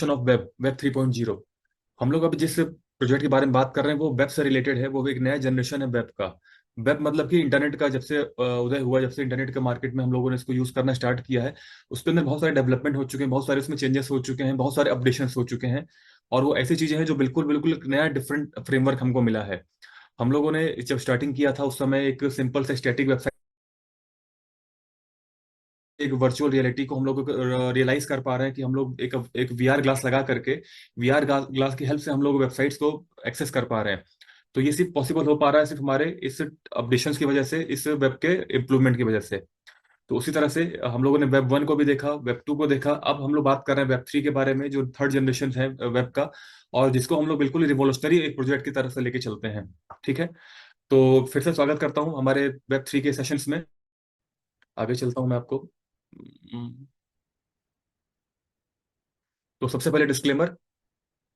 Of web 3.0। हम लोग अभी जिस प्रोजेक्ट के बारे में बात कर रहे हैं वो वेब से रिलेटेड है। वो एक नया जनरेशन है वेब का। वेब मतलब कि इंटरनेट का जब से उदय हुआ, जब से इंटरनेट के मार्केट में हम लोगों ने इसको यूज करना स्टार्ट किया है, उसके अंदर बहुत सारे डेवलपमेंट हो चुके हैं, बहुत सारे उसमें चेंजेस हो चुके हैं, बहुत सारे अपडेशंस हो चुके हैं। और वो ऐसी चीजें हैं जो बिल्कुल बिल्कुल एक नया डिफरेंट फ्रेमवर्क हमको मिला है। हम लोगों ने जब स्टार्टिंग किया था उस समय एक सिंपल से स्टैटिक वेबसाइट, एक वर्चुअल रियलिटी को हम लोग रियलाइज कर पा रहे हैं कि हम लोग एक एक वीआर ग्लास लगा करके, वीआर ग्लास की हेल्प से हम लोग वेबसाइट्स को एक्सेस कर पा रहे हैं। तो ये सिर्फ पॉसिबल हो पा रहा है सिर्फ हमारे इस अपडेशंस की वजह से, इस वेब के इम्प्रूवमेंट की वजह से। तो उसी तरह से हम लोगों ने वेब 1 को भी देखा, वेब 2 को देखा, अब हम लोग बात कर रहे हैं वेब 3 के बारे में, जो थर्ड जनरेशन है वेब का, और जिसको हम लोग बिल्कुल रिवोल्यूशनरी एक प्रोजेक्ट की तरह से लेके चलते हैं। ठीक है। तो फिर से स्वागत करता हूँ हमारे वेब 3 के सेशंस में। आगे चलता हूँ मैं आपको। तो सबसे पहले डिस्क्लेमर,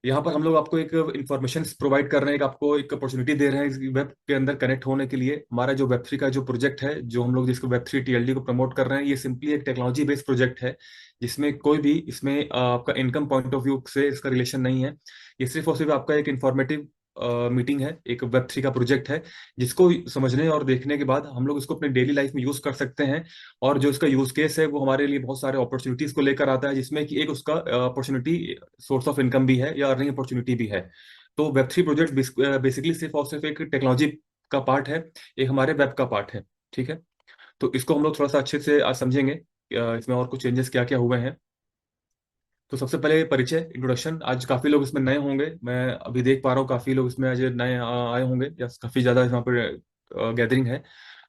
यहाँ पर हम लोग आपको एक इन्फॉर्मेशन प्रोवाइड कर रहे हैं, आपको एक अपॉर्चुनिटी दे रहे हैं इस वेब के अंदर कनेक्ट होने के लिए। हमारा जो वेब 3 का जो प्रोजेक्ट है, जो हम लोग जिसको वेब 3 टीएलडी को प्रमोट कर रहे हैं, ये सिंपली एक टेक्नोलॉजी बेस्ड प्रोजेक्ट है, जिसमें कोई भी इसमें आपका इनकम पॉइंट ऑफ व्यू से इसका रिलेशन नहीं है। ये सिर्फ और सिर्फ आपका एक इंफॉर्मेटिव मीटिंग है, एक वेब 3 का प्रोजेक्ट है, जिसको समझने और देखने के बाद हम लोग इसको अपने डेली लाइफ में यूज कर सकते हैं। और जो इसका यूज केस है वो हमारे लिए बहुत सारे अपॉर्चुनिटीज को लेकर आता है, जिसमें कि एक उसका अपॉर्चुनिटी सोर्स ऑफ इनकम भी है या अर्निंग अपॉर्चुनिटी भी है। तो वेब 3 प्रोजेक्ट बेसिकली सिर्फ और सिर्फ एक टेक्नोलॉजी का पार्ट है, एक हमारे वेब का पार्ट है। ठीक है। तो इसको हम लोग थोड़ा सा अच्छे से आज समझेंगे, इसमें और कुछ चेंजेस क्या क्या हुए हैं। तो सबसे पहले परिचय, इंट्रोडक्शन। आज काफी लोग इसमें नए होंगे, मैं अभी देख पा रहा हूँ काफी लोग इसमें आज नए आए होंगे, या काफी ज्यादा यहाँ पर गैदरिंग है।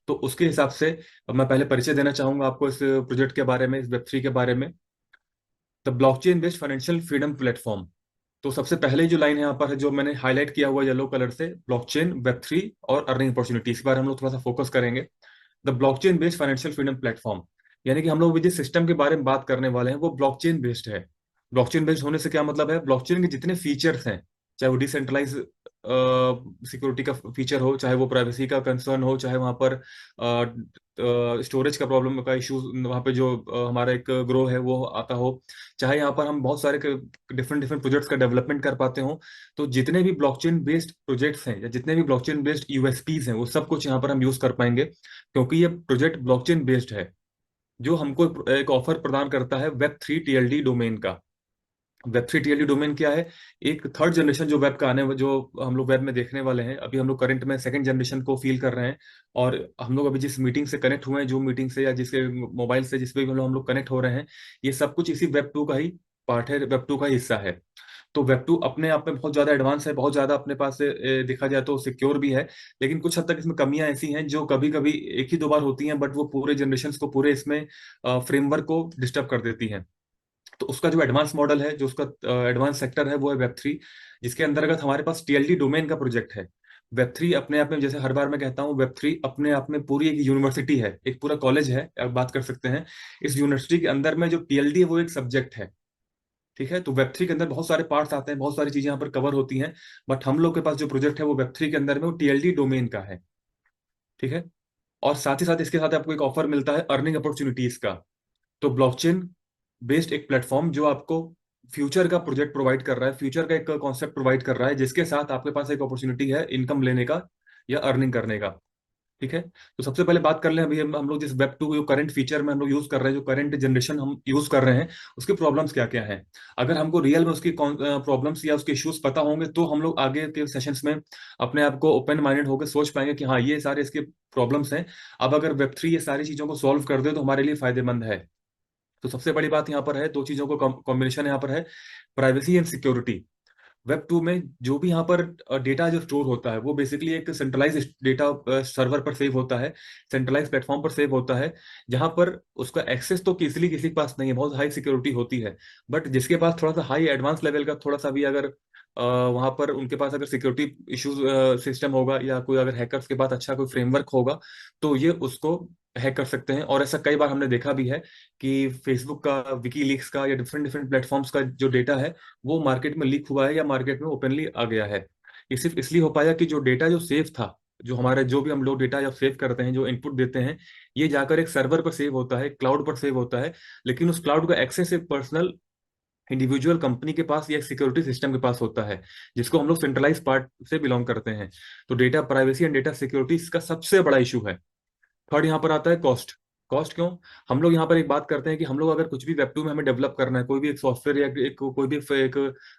तो उसके हिसाब से अब मैं पहले परिचय देना चाहूंगा आपको इस प्रोजेक्ट के बारे में, इस वेब 3 के बारे में। The blockchain based financial freedom platform. तो सबसे पहले जो लाइन यहाँ पर है, जो मैंने हाईलाइट किया हुआ येलो कलर से, ब्लॉकचेन, वेब 3 और अर्निंग अपॉर्चुनिटी, इस बारे में हम लोग थोड़ा सा फोकस करेंगे। The blockchain based financial freedom platform, यानी कि हम लोग जिस सिस्टम के बारे में बात करने वाले हैं वो ब्लॉकचेन बेस्ड है। ब्लॉकचेन बेस्ड होने से क्या मतलब है, ब्लॉकचेन के जितने फीचर्स हैं, चाहे वो डिसेंट्रलाइज सिक्योरिटी का फीचर हो, चाहे वो प्राइवेसी का कंसर्न हो, चाहे वहां पर स्टोरेज का प्रॉब्लम का इशू, वहां पे जो हमारा एक ग्रो है वो आता हो, चाहे यहाँ पर हम बहुत सारे डिफरेंट डिफरेंट प्रोजेक्ट्स का डेवलपमेंट कर पाते हो। तो जितने भी ब्लॉकचेन बेस्ड प्रोजेक्ट्स हैं या जितने भी ब्लॉकचेन बेस्ड यूएसपीज हैं, वो सब कुछ यहाँ पर हम यूज कर पाएंगे, क्योंकि ये प्रोजेक्ट ब्लॉकचेन बेस्ड है, जो हमको एक ऑफर प्रदान करता है वेब 3 टीएलडी डोमेन का। वेब 3 टीएलडी डोमेन क्या है? एक थर्ड जनरेशन जो वेब का जो हम लोग वेब में देखने वाले हैं, अभी हम लोग करंट में सेकंड जनरेशन को फील कर रहे हैं। और हम लोग अभी जिस मीटिंग से कनेक्ट हुए हैं, जो मीटिंग से या जिसके मोबाइल से जिस पे भी हम लोग कनेक्ट हो रहे हैं, ये सब कुछ इसी वेब 2 का ही पार्ट है, वेब 2 का ही हिस्सा है। तो वेब 2 अपने आप में बहुत ज्यादा एडवांस है, बहुत ज्यादा अपने पास से देखा जाए तो सिक्योर भी है। लेकिन कुछ हद तक इसमें कमियां ऐसी हैं जो कभी कभी एक ही दो बार होती हैं, बट वो पूरे जनरेशन को, पूरे इसमें फ्रेमवर्क को डिस्टर्ब कर देती हैं। तो उसका जो एडवांस मॉडल है, जो उसका एडवांस सेक्टर है, वो है वेब 3, जिसके अंतर्गत हमारे पास टीएलडी डोमेन का प्रोजेक्ट है। वेब 3 अपने आप में, जैसे हर बार मैं कहता हूँ, वेब 3 अपने आप में पूरी एक यूनिवर्सिटी है, एक पूरा कॉलेज है, अब बात कर सकते हैं। इस यूनिवर्सिटी के अंदर में जो टीएलडी है वो एक सब्जेक्ट है। ठीक है। तो वेब 3 के अंदर बहुत सारे पार्ट्स आते हैं, बहुत सारी चीजें यहाँ पर कवर होती हैं, बट हम लोग के पास जो प्रोजेक्ट है वो वेब 3 के अंदर में वो टीएलडी डोमेन का है। ठीक है। और साथ ही साथ इसके साथ आपको एक ऑफर मिलता है अर्निंग अपॉर्चुनिटीज का। तो ब्लॉकचेन बेस्ड एक प्लेटफॉर्म जो आपको फ्यूचर का प्रोजेक्ट प्रोवाइड कर रहा है, फ्यूचर का एक कॉन्सेप्ट प्रोवाइड कर रहा है, जिसके साथ आपके पास एक अपॉर्चुनिटी है इनकम लेने का या अर्निंग करने का। ठीक है। तो सबसे पहले बात कर लें, अभी हम लोग जिस वेब 2 जो करंट फीचर में हम लोग यूज कर रहे हैं, जो करंट जनरेशन हम यूज कर रहे हैं, उसकी प्रॉब्लम्स क्या क्या हैं। अगर हमको रियल में उसकी प्रॉब्लम्स या उसके इश्यूज पता होंगे, तो हम लोग आगे के सेशंस में अपने आप को ओपन माइंडेड होकर सोच पाएंगे कि हाँ, ये सारे इसके प्रॉब्लम्स हैं। अब अगर वेब 3 ये सारी चीजों को सॉल्व कर दे तो हमारे लिए फायदेमंद है। तो सबसे बड़ी बात यहाँ पर है, दो चीजों को कॉम्बिनेशन यहाँ पर है, प्राइवेसी एंड सिक्योरिटी। वेब 2 में जो भी यहाँ पर डेटा जो स्टोर होता है, वो बेसिकली एक सेंट्रलाइज डेटा सर्वर पर सेव होता है, सेंट्रलाइज प्लेटफॉर्म पर सेव होता है, जहाँ पर उसका एक्सेस तो किसी किसी के पास नहीं है, बहुत हाई सिक्योरिटी होती है। बट जिसके पास थोड़ा सा हाई एडवांस लेवल का थोड़ा सा भी अगर वहाँ पर उनके पास अगर सिक्योरिटी इश्यूज सिस्टम होगा, या कोई अगर हैकर्स के पास अच्छा कोई फ्रेमवर्क होगा, तो ये उसको हैक कर सकते हैं। और ऐसा कई बार हमने देखा भी है कि फेसबुक का, विकीलीक्स का, या डिफरेंट डिफरेंट प्लेटफॉर्म्स का जो डेटा है, वो मार्केट में लीक हुआ है या मार्केट में ओपनली आ गया है। ये सिर्फ इसलिए हो पाया कि जो डेटा जो सेव था, जो हमारे, जो भी हम लोग डेटा जब सेव करते हैं, जो इनपुट देते हैं, ये जाकर एक सर्वर पर सेव होता है, क्लाउड पर सेव होता है। लेकिन उस क्लाउड का एक्सेस एक पर्सनल इंडिविजुअल कंपनी के पास या सिक्योरिटी सिस्टम के पास होता है, जिसको हम लोग सेंट्रलाइज पार्ट से बिलोंग करते हैं। तो data privacy and data security इसका सबसे बड़ा इशू है। थर्ड यहाँ पर आता है कॉस्ट। कॉस्ट क्यों? हम लोग यहाँ पर एक बात करते हैं कि हम लोग अगर कुछ भी वेब टू में हमें डेवलप करना है, कोई भी एक सॉफ्टवेयर या कोई भी एक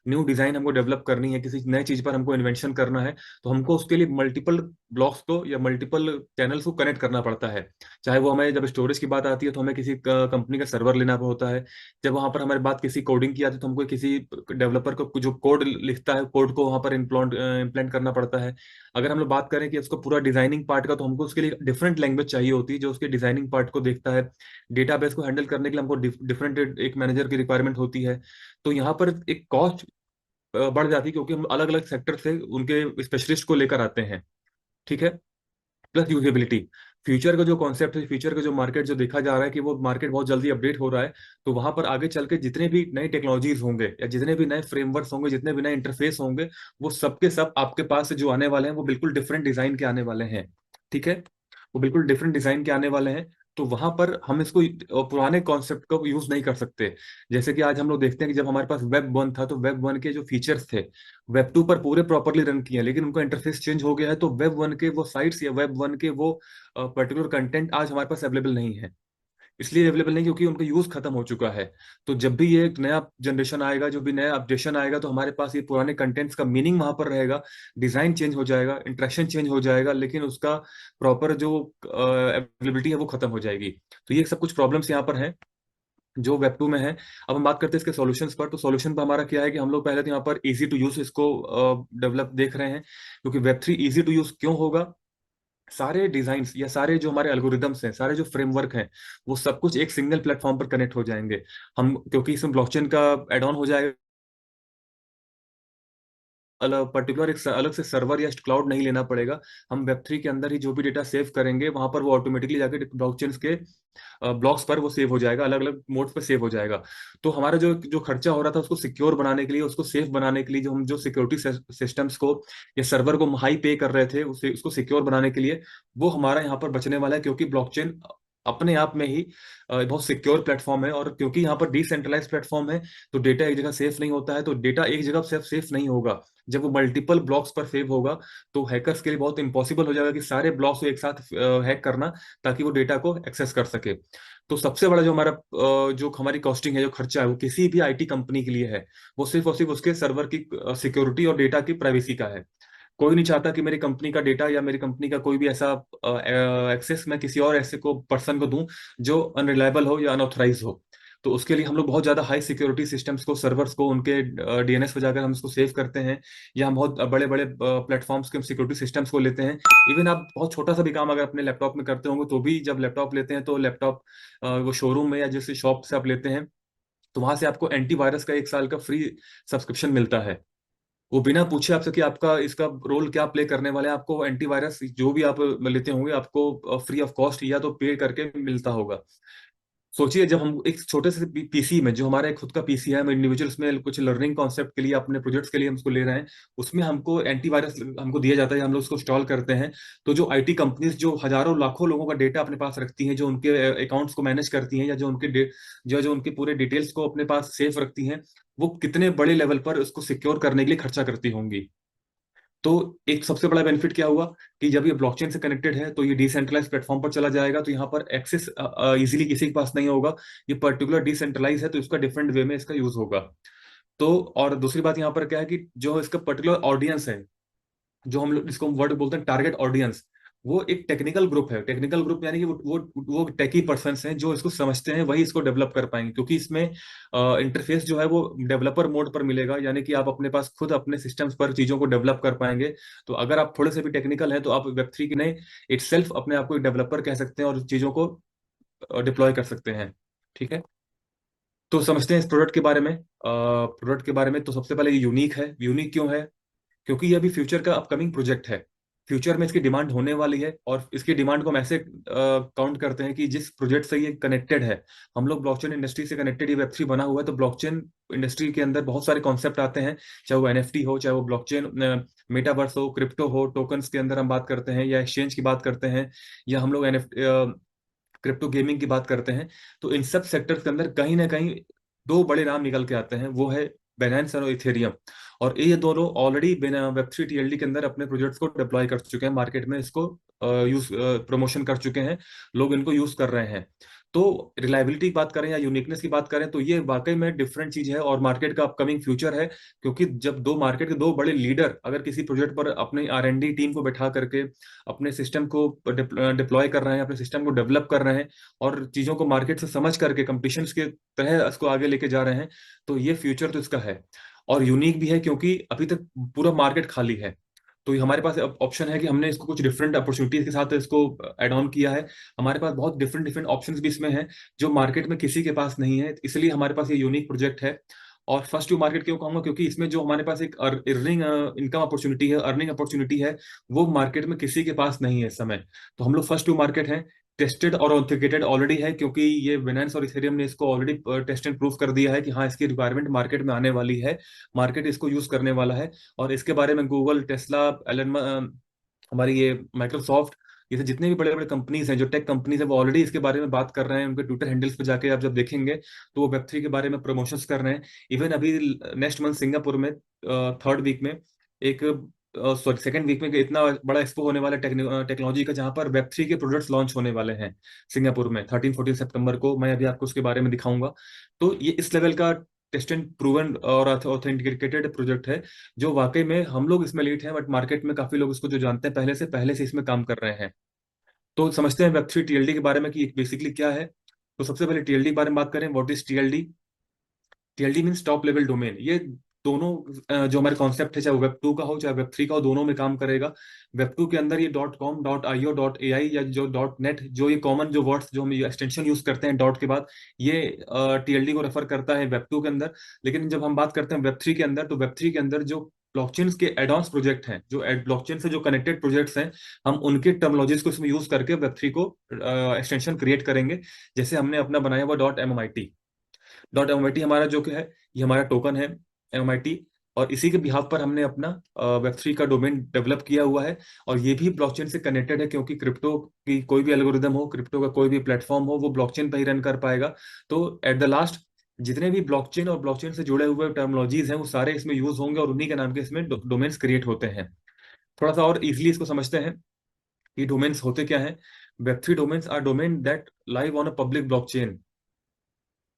न्यू डिजाइन हमको डेवलप करनी है, किसी नई चीज पर हमको इन्वेंशन करना है, तो हमको उसके लिए मल्टीपल ब्लॉक्स को या मल्टीपल चैनल्स को कनेक्ट करना पड़ता है। चाहे वो हमें जब स्टोरेज की बात आती है तो हमें किसी कंपनी का सर्वर लेना होता है। जब वहां पर हमारी बात किसी कोडिंग की आती है तो हमको किसी डेवलपर को जो कोड लिखता है कोड को वहां पर इम्प्लेंट करना पड़ता है। अगर हम लोग बात करें कि उसको पूरा डिजाइनिंग पार्ट का, तो हमको उसके लिए डिफरेंट लैंग्वेज चाहिए होती है जो उसके डिजाइनिंग पार्ट को देखता है। डेटाबेस को हैंडल करने के लिए हमको डिफरेंट एक मैनेजर की रिक्वायरमेंट होती है। तो यहाँ पर एक कॉस्ट बढ़ जाती है, क्योंकि हम अलग अलग सेक्टर से उनके स्पेशलिस्ट को लेकर आते हैं। ठीक है। Plus usability. फ्यूचर का जो कॉन्सेप्ट है, फ्यूचर का जो मार्केट जो देखा जा रहा है कि वो मार्केट बहुत जल्दी अपडेट हो रहा है। तो वहां पर आगे चल के जितने भी नई टेक्नोलॉजीज होंगे या जितने भी नए फ्रेमवर्क्स होंगे, जितने भी नए इंटरफेस होंगे, वो सबके सब आपके पास से जो आने वाले हैं वो बिल्कुल डिफरेंट डिजाइन के आने वाले हैं। ठीक है। वो बिल्कुल डिफरेंट डिजाइन के आने वाले हैं। तो वहां पर हम इसको पुराने कॉन्सेप्ट को यूज नहीं कर सकते। जैसे कि आज हम लोग देखते हैं कि जब हमारे पास वेब वन था, तो वेब वन के जो फीचर्स थे वेब टू पर पूरे प्रॉपरली रन किए हैं, लेकिन उनका इंटरफेस चेंज हो गया है, तो वेब वन के वो साइट्स या वेब वन के वो पर्टिकुलर कंटेंट आज हमारे पास अवेलेबल नहीं है। इसलिए अवेलेबल नहीं क्योंकि उनका यूज खत्म हो चुका है। तो जब भी ये एक नया जनरेशन आएगा, जो भी नया अपडेशन आएगा, तो हमारे पास ये पुराने कंटेंट्स का मीनिंग वहां पर रहेगा। डिजाइन चेंज हो जाएगा, इंटरेक्शन चेंज हो जाएगा, लेकिन उसका प्रॉपर जो अवेलेबिलिटी है वो खत्म हो जाएगी। तो ये सब कुछ प्रॉब्लम्स यहाँ पर हैं जो वेब टू में है। अब हम बात करते हैं इसके सॉल्यूशंस पर। तो सॉल्यूशन पर हमारा क्या है कि हम लोग पहले तो यहाँ पर इजी टू यूज इसको डेवलप देख रहे हैं, क्योंकि web three easy to use क्यों होगा? सारे डिजाइन्स या सारे जो हमारे एल्गोरिदम्स हैं, सारे जो फ्रेमवर्क हैं, वो सब कुछ एक सिंगल प्लेटफॉर्म पर कनेक्ट हो जाएंगे। हम क्योंकि इसमें ब्लॉकचेन का एड ऑन हो जाएगा, अलग पर्टिकुलर एक अलग से सर्वर या क्लाउड नहीं लेना पड़ेगा। हम वेब थ्री के अंदर ही जो भी डेटा सेव करेंगे वहां पर वो ऑटोमेटिकली जाके ब्लॉकचेन के ब्लॉक्स पर वो सेव हो जाएगा, अलग अलग मोड्स पर सेव हो जाएगा। तो हमारा जो जो खर्चा हो रहा था उसको सिक्योर बनाने के लिए, उसको सेफ बनाने के लिए, जो हम जो सिक्योरिटी सिस्टम्स को या सर्वर को हाई पे कर रहे थे उसे उसको सिक्योर बनाने के लिए, वो हमारा यहाँ पर बचने वाला है। क्योंकि ब्लॉकचेन अपने आप में ही बहुत सिक्योर प्लेटफॉर्म है, और क्योंकि यहाँ पर डिसेंट्रलाइज प्लेटफॉर्म है, तो डेटा एक जगह सेफ नहीं होता है। तो डेटा एक जगह सेफ सेफ नहीं होगा, जब वो मल्टीपल ब्लॉक्स पर सेव होगा, तो हैकर्स के लिए बहुत इंपॉसिबल हो जाएगा कि सारे ब्लॉक्स को एक साथ हैक करना, ताकि वो डेटा को एक्सेस कर सके। तो सबसे बड़ा जो हमारा जो हमारी कॉस्टिंग है, जो खर्चा है, वो किसी भी आईटी कंपनी के लिए है, वो सिर्फ और सिर्फ उसके सर्वर की सिक्योरिटी और डेटा की प्राइवेसी का है। कोई नहीं चाहता कि मेरी कंपनी का डेटा या मेरी कंपनी का कोई भी ऐसा एक्सेस मैं किसी और ऐसे को पर्सन को दूं जो अनरिलायबल हो या अनऑथराइज हो। तो उसके लिए हम लोग बहुत ज्यादा हाई सिक्योरिटी सिस्टम्स को, सर्वर्स को, उनके डीएनएस पर जाकर हम इसको सेव करते हैं, या हम बहुत बड़े बड़े प्लेटफॉर्म्स के सिक्योरिटी सिस्टम्स को लेते हैं। इवन आप बहुत छोटा सा भी काम अगर अपने लैपटॉप में करते होंगे, तो भी जब लैपटॉप लेते हैं तो लैपटॉप वो शोरूम में या जैसे शॉप से आप लेते हैं, तो वहां से आपको एंटीवायरस का 1 साल का फ्री सब्सक्रिप्शन मिलता है। वो बिना पूछे आपसे कि आपका इसका रोल क्या प्ले करने वाले हैं, आपको एंटीवायरस जो भी आप लेते होंगे आपको फ्री ऑफ कॉस्ट या तो पे करके मिलता होगा। सोचिए, जब हम एक छोटे से पीसी में, जो हमारा एक खुद का पीसी है, हम इंडिविजुअल्स में कुछ लर्निंग कॉन्सेप्ट के लिए अपने प्रोजेक्ट्स के लिए हम उसको ले रहे हैं, उसमें हमको एंटीवायरस हमको दिया जाता है, हम लोग उसको इंस्टॉल करते हैं। तो जो आईटी कंपनीज जो हजारों लाखों लोगों का डेटा अपने पास रखती हैं, जो उनके अकाउंट्स को मैनेज करती हैं, या जो उनके जो जो उनके पूरे डिटेल्स को अपने पास सेफ रखती हैं, वो कितने बड़े लेवल पर उसको सिक्योर करने के लिए खर्चा करती होंगी। तो एक सबसे बड़ा बेनिफिट क्या हुआ कि जब ये ब्लॉकचेन से कनेक्टेड है, तो ये डिसेंट्रलाइज प्लेटफॉर्म पर चला जाएगा, तो यहाँ पर एक्सेस इजीली किसी के पास नहीं होगा। ये पर्टिकुलर डिसेंट्रलाइज है, तो इसका डिफरेंट वे में इसका यूज होगा। तो और दूसरी बात यहाँ पर क्या है कि जो इसका पर्टिकुलर ऑडियंस है, जो हम लोग जिसको हम वर्ड बोलते हैं टारगेट ऑडियंस, वो एक टेक्निकल ग्रुप है। टेक्निकल ग्रुप यानी कि वो टेकी पर्सन्स हैं जो इसको समझते हैं, वही इसको डेवलप कर पाएंगे, क्योंकि इसमें इंटरफेस जो है वो डेवलपर मोड पर मिलेगा, यानी कि आप अपने पास खुद अपने सिस्टम्स पर चीजों को डेवलप कर पाएंगे। तो अगर आप थोड़े से भी टेक्निकल हैं, तो आप वेब थ्री के नए इट सेल्फ अपने आप को एक डेवलपर कह सकते हैं और चीजों को डिप्लॉय कर सकते हैं। ठीक है। तो समझते हैं इस प्रोडक्ट के बारे में। प्रोडक्ट के बारे में, तो सबसे पहले ये यूनिक है। यूनिक क्यों है? क्योंकि ये अभी फ्यूचर का अपकमिंग प्रोजेक्ट है। फ्यूचर में इसकी डिमांड होने वाली है, और इसकी डिमांड को हम ऐसे काउंट करते हैं कि जिस प्रोजेक्ट से ये कनेक्टेड है, हम लोग ब्लॉकचेन इंडस्ट्री से कनेक्टेड ये वेब3 बना हुआ है, तो ब्लॉकचेन इंडस्ट्री के अंदर बहुत सारे कॉन्सेप्ट आते हैं, चाहे वो एनएफटी हो, चाहे वो ब्लॉकचेन मेटावर्स हो, क्रिप्टो हो, टोकन्स के अंदर हम बात करते हैं, या एक्सचेंज की बात करते हैं, या हम लोग एनएफ क्रिप्टो गेमिंग की बात करते हैं। तो इन सब सेक्टर्स के अंदर कहीं ना कहीं दो बड़े नाम निकल के आते हैं, वो है बेनेंस और इथेरियम। और ये दोनों ऑलरेडी वेब3 टीएलडी के अंदर अपने प्रोजेक्ट्स को डिप्लॉय कर चुके हैं, मार्केट में इसको यूज प्रमोशन कर चुके हैं, लोग इनको यूज कर रहे हैं। तो रिलायबिलिटी की बात करें या यूनिकनेस की बात करें तो ये वाकई में डिफरेंट चीज है और मार्केट का अपकमिंग फ्यूचर है। क्योंकि जब दो मार्केट के दो बड़े लीडर अगर किसी प्रोजेक्ट पर अपनी आर&डी टीम को बैठा करके अपने सिस्टम को डिप्लॉय कर रहे हैं, अपने सिस्टम को डेवलप कर रहे हैं और चीजों को मार्केट से समझ करके कंपटीशन के तरह इसको आगे लेके जा रहे हैं, तो ये फ्यूचर तो इसका है। और यूनिक भी है क्योंकि अभी तक पूरा मार्केट खाली है। तो ये हमारे पास ऑप्शन है कि हमने इसको कुछ डिफरेंट अपॉर्चुनिटीज के साथ इसको ऐड ऑन किया है। हमारे पास बहुत डिफरेंट डिफरेंट ऑप्शंस भी इसमें हैं जो मार्केट में किसी के पास नहीं है, इसलिए हमारे पास ये यूनिक प्रोजेक्ट है। और फर्स्ट टू मार्केट क्यों कहूंगा, क्योंकि इसमें जो हमारे पास एक अर्निंग इनकम अपॉर्चुनिटी है, अर्निंग अपॉर्चुनिटी है, वो मार्केट में किसी के पास नहीं है इस समय। तो हम लोग फर्स्ट टू मार्केट हैं, टेस्टेड और ऑथेंटिकेटेड ऑलरेडी है, क्योंकि ये बिनांस और इथेरियम ने इसको ऑलरेडी टेस्ट एंड प्रूफ कर दिया है कि हाँ इसकी रिक्वायरमेंट मार्केट में आने वाली है, मार्केट इसको यूज करने वाला है। और इसके बारे में गूगल, टेस्ला, एलन, हमारी ये माइक्रोसॉफ्ट, ये जितने भी बड़े बड़े कंपनीज हैं, जो टेक कंपनीज हैं, वो ऑलरेडी इसके बारे में बात कर रहे हैं। उनके ट्विटर हैंडल्स पे जाके आप जब देखेंगे तो वो वेब3 के बारे में प्रमोशंस कर रहे हैं। इवन अभी नेक्स्ट मंथ सिंगापुर में थर्ड वीक में एक, सॉरी सेकंड वीक में इतना बड़ा एक्सपो होने वाला है टेक्नोलॉजी का, जहां पर वेब3 के प्रोडक्ट्स लॉन्च होने वाले हैं सिंगापुर में 13-14 सितंबर को। मैं अभी आपको उसके बारे में दिखाऊंगा। तो ये इस लेवल का टेस्ट एंड प्रूवन और ऑथेंटिकेटेड प्रोजेक्ट है, जो वाकई में हम लोग इसमें लेट हैं, बट मार्केट में काफी लोग इसको जो जानते हैं पहले से इसमें काम कर रहे हैं। तो समझते हैं वेब3 टीएलडी के बारे में कि बेसिकली क्या है। तो सबसे पहले टीएलडी के बारे में बात करें, what is TLD. TLD means top level domain. ये दोनों जो हमारे कॉन्सेप्ट है, चाहे वेब 2 का हो चाहे वेब 3 का हो, दोनों में काम करेगा। वेब 2 के अंदर ये .com, .io, .ai या जो .net, जो ये कॉमन जो वर्ड्स जो हम एक्सटेंशन यूज करते हैं डॉट के बाद, ये टीएलडी को रेफर करता है वेब 2 के अंदर। लेकिन जब हम बात करते हैं वेब 3 के अंदर, तो वेब 3 के अंदर जो ब्लॉकचेन के एडवांस प्रोजेक्ट हैं, जो ब्लॉकचेन से जो कनेक्टेड प्रोजेक्ट्स हैं, हम उनके टर्मिनोलॉजीज को इसमें यूज करके वेब 3 को एक्सटेंशन क्रिएट करेंगे। जैसे हमने अपना बनाया हुआ .MIT हमारा जो कि है, ये हमारा टोकन है MIT। और इसी के बिहाफ पर हमने अपना वेब 3 का डोमेन डेवलप किया हुआ है। और ये भी ब्लॉकचेन से कनेक्टेड है, क्योंकि क्रिप्टो की कोई भी एल्गोरिदम हो, क्रिप्टो का कोई भी प्लेटफॉर्म हो, वो ब्लॉकचेन पर ही रन कर पाएगा। तो एट द लास्ट जितने भी ब्लॉकचेन और ब्लॉकचेन से जुड़े हुए टर्मिनोलॉजीज हैं, वो सारे इसमें यूज होंगे और उन्हीं के नाम के इसमें डोमेन्स क्रिएट होते हैं। थोड़ा सा और इजिली इसको समझते हैं कि डोमेन्स होते क्या हैं। Web 3 domains are domain that live on a public blockchain.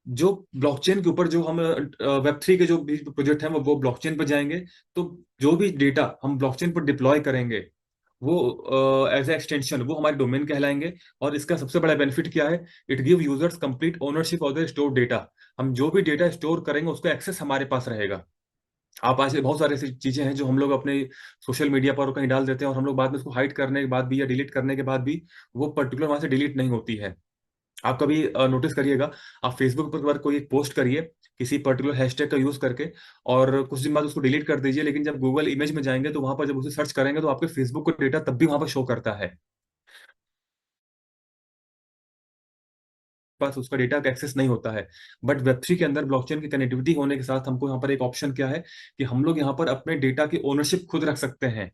जो ब्लॉकचेन के ऊपर जो हम वेब 3 के जो भी प्रोजेक्ट हैं वो ब्लॉकचेन पर जाएंगे। तो जो भी डेटा हम ब्लॉकचेन पर डिप्लॉय करेंगे, वो एज ए एक्सटेंशन वो हमारे डोमेन कहलाएंगे। और इसका सबसे बड़ा बेनिफिट क्या है, it give users complete ownership of the store data. हम जो भी डेटा स्टोर करेंगे उसका एक्सेस हमारे पास रहेगा। आप आज बहुत सारी ऐसी चीजें हैं जो हम लोग अपने सोशल मीडिया पर कहीं डाल देते हैं और हम लोग बाद में उसको हाइड करने के बाद भी या डिलीट करने के बाद भी वो पर्टिकुलर वहां से डिलीट नहीं होती है। आप कभी नोटिस करिएगा, आप फेसबुक पर कोई एक पोस्ट करिए किसी पर्टिकुलर हैशटैग का यूज करके, और कुछ दिन बाद उसको डिलीट कर दीजिए, लेकिन जब गूगल इमेज में जाएंगे तो वहां पर जब उसे सर्च करेंगे तो आपके फेसबुक का डेटा तब भी वहां पर शो करता है। पास उसका डेटा का एक्सेस नहीं होता है। बट वेब 3 के अंदर ब्लॉकचेन की कनेक्टिविटी होने के साथ हमको यहाँ पर एक ऑप्शन क्या है कि हम लोग यहाँ पर अपने डेटा की ओनरशिप खुद रख सकते हैं।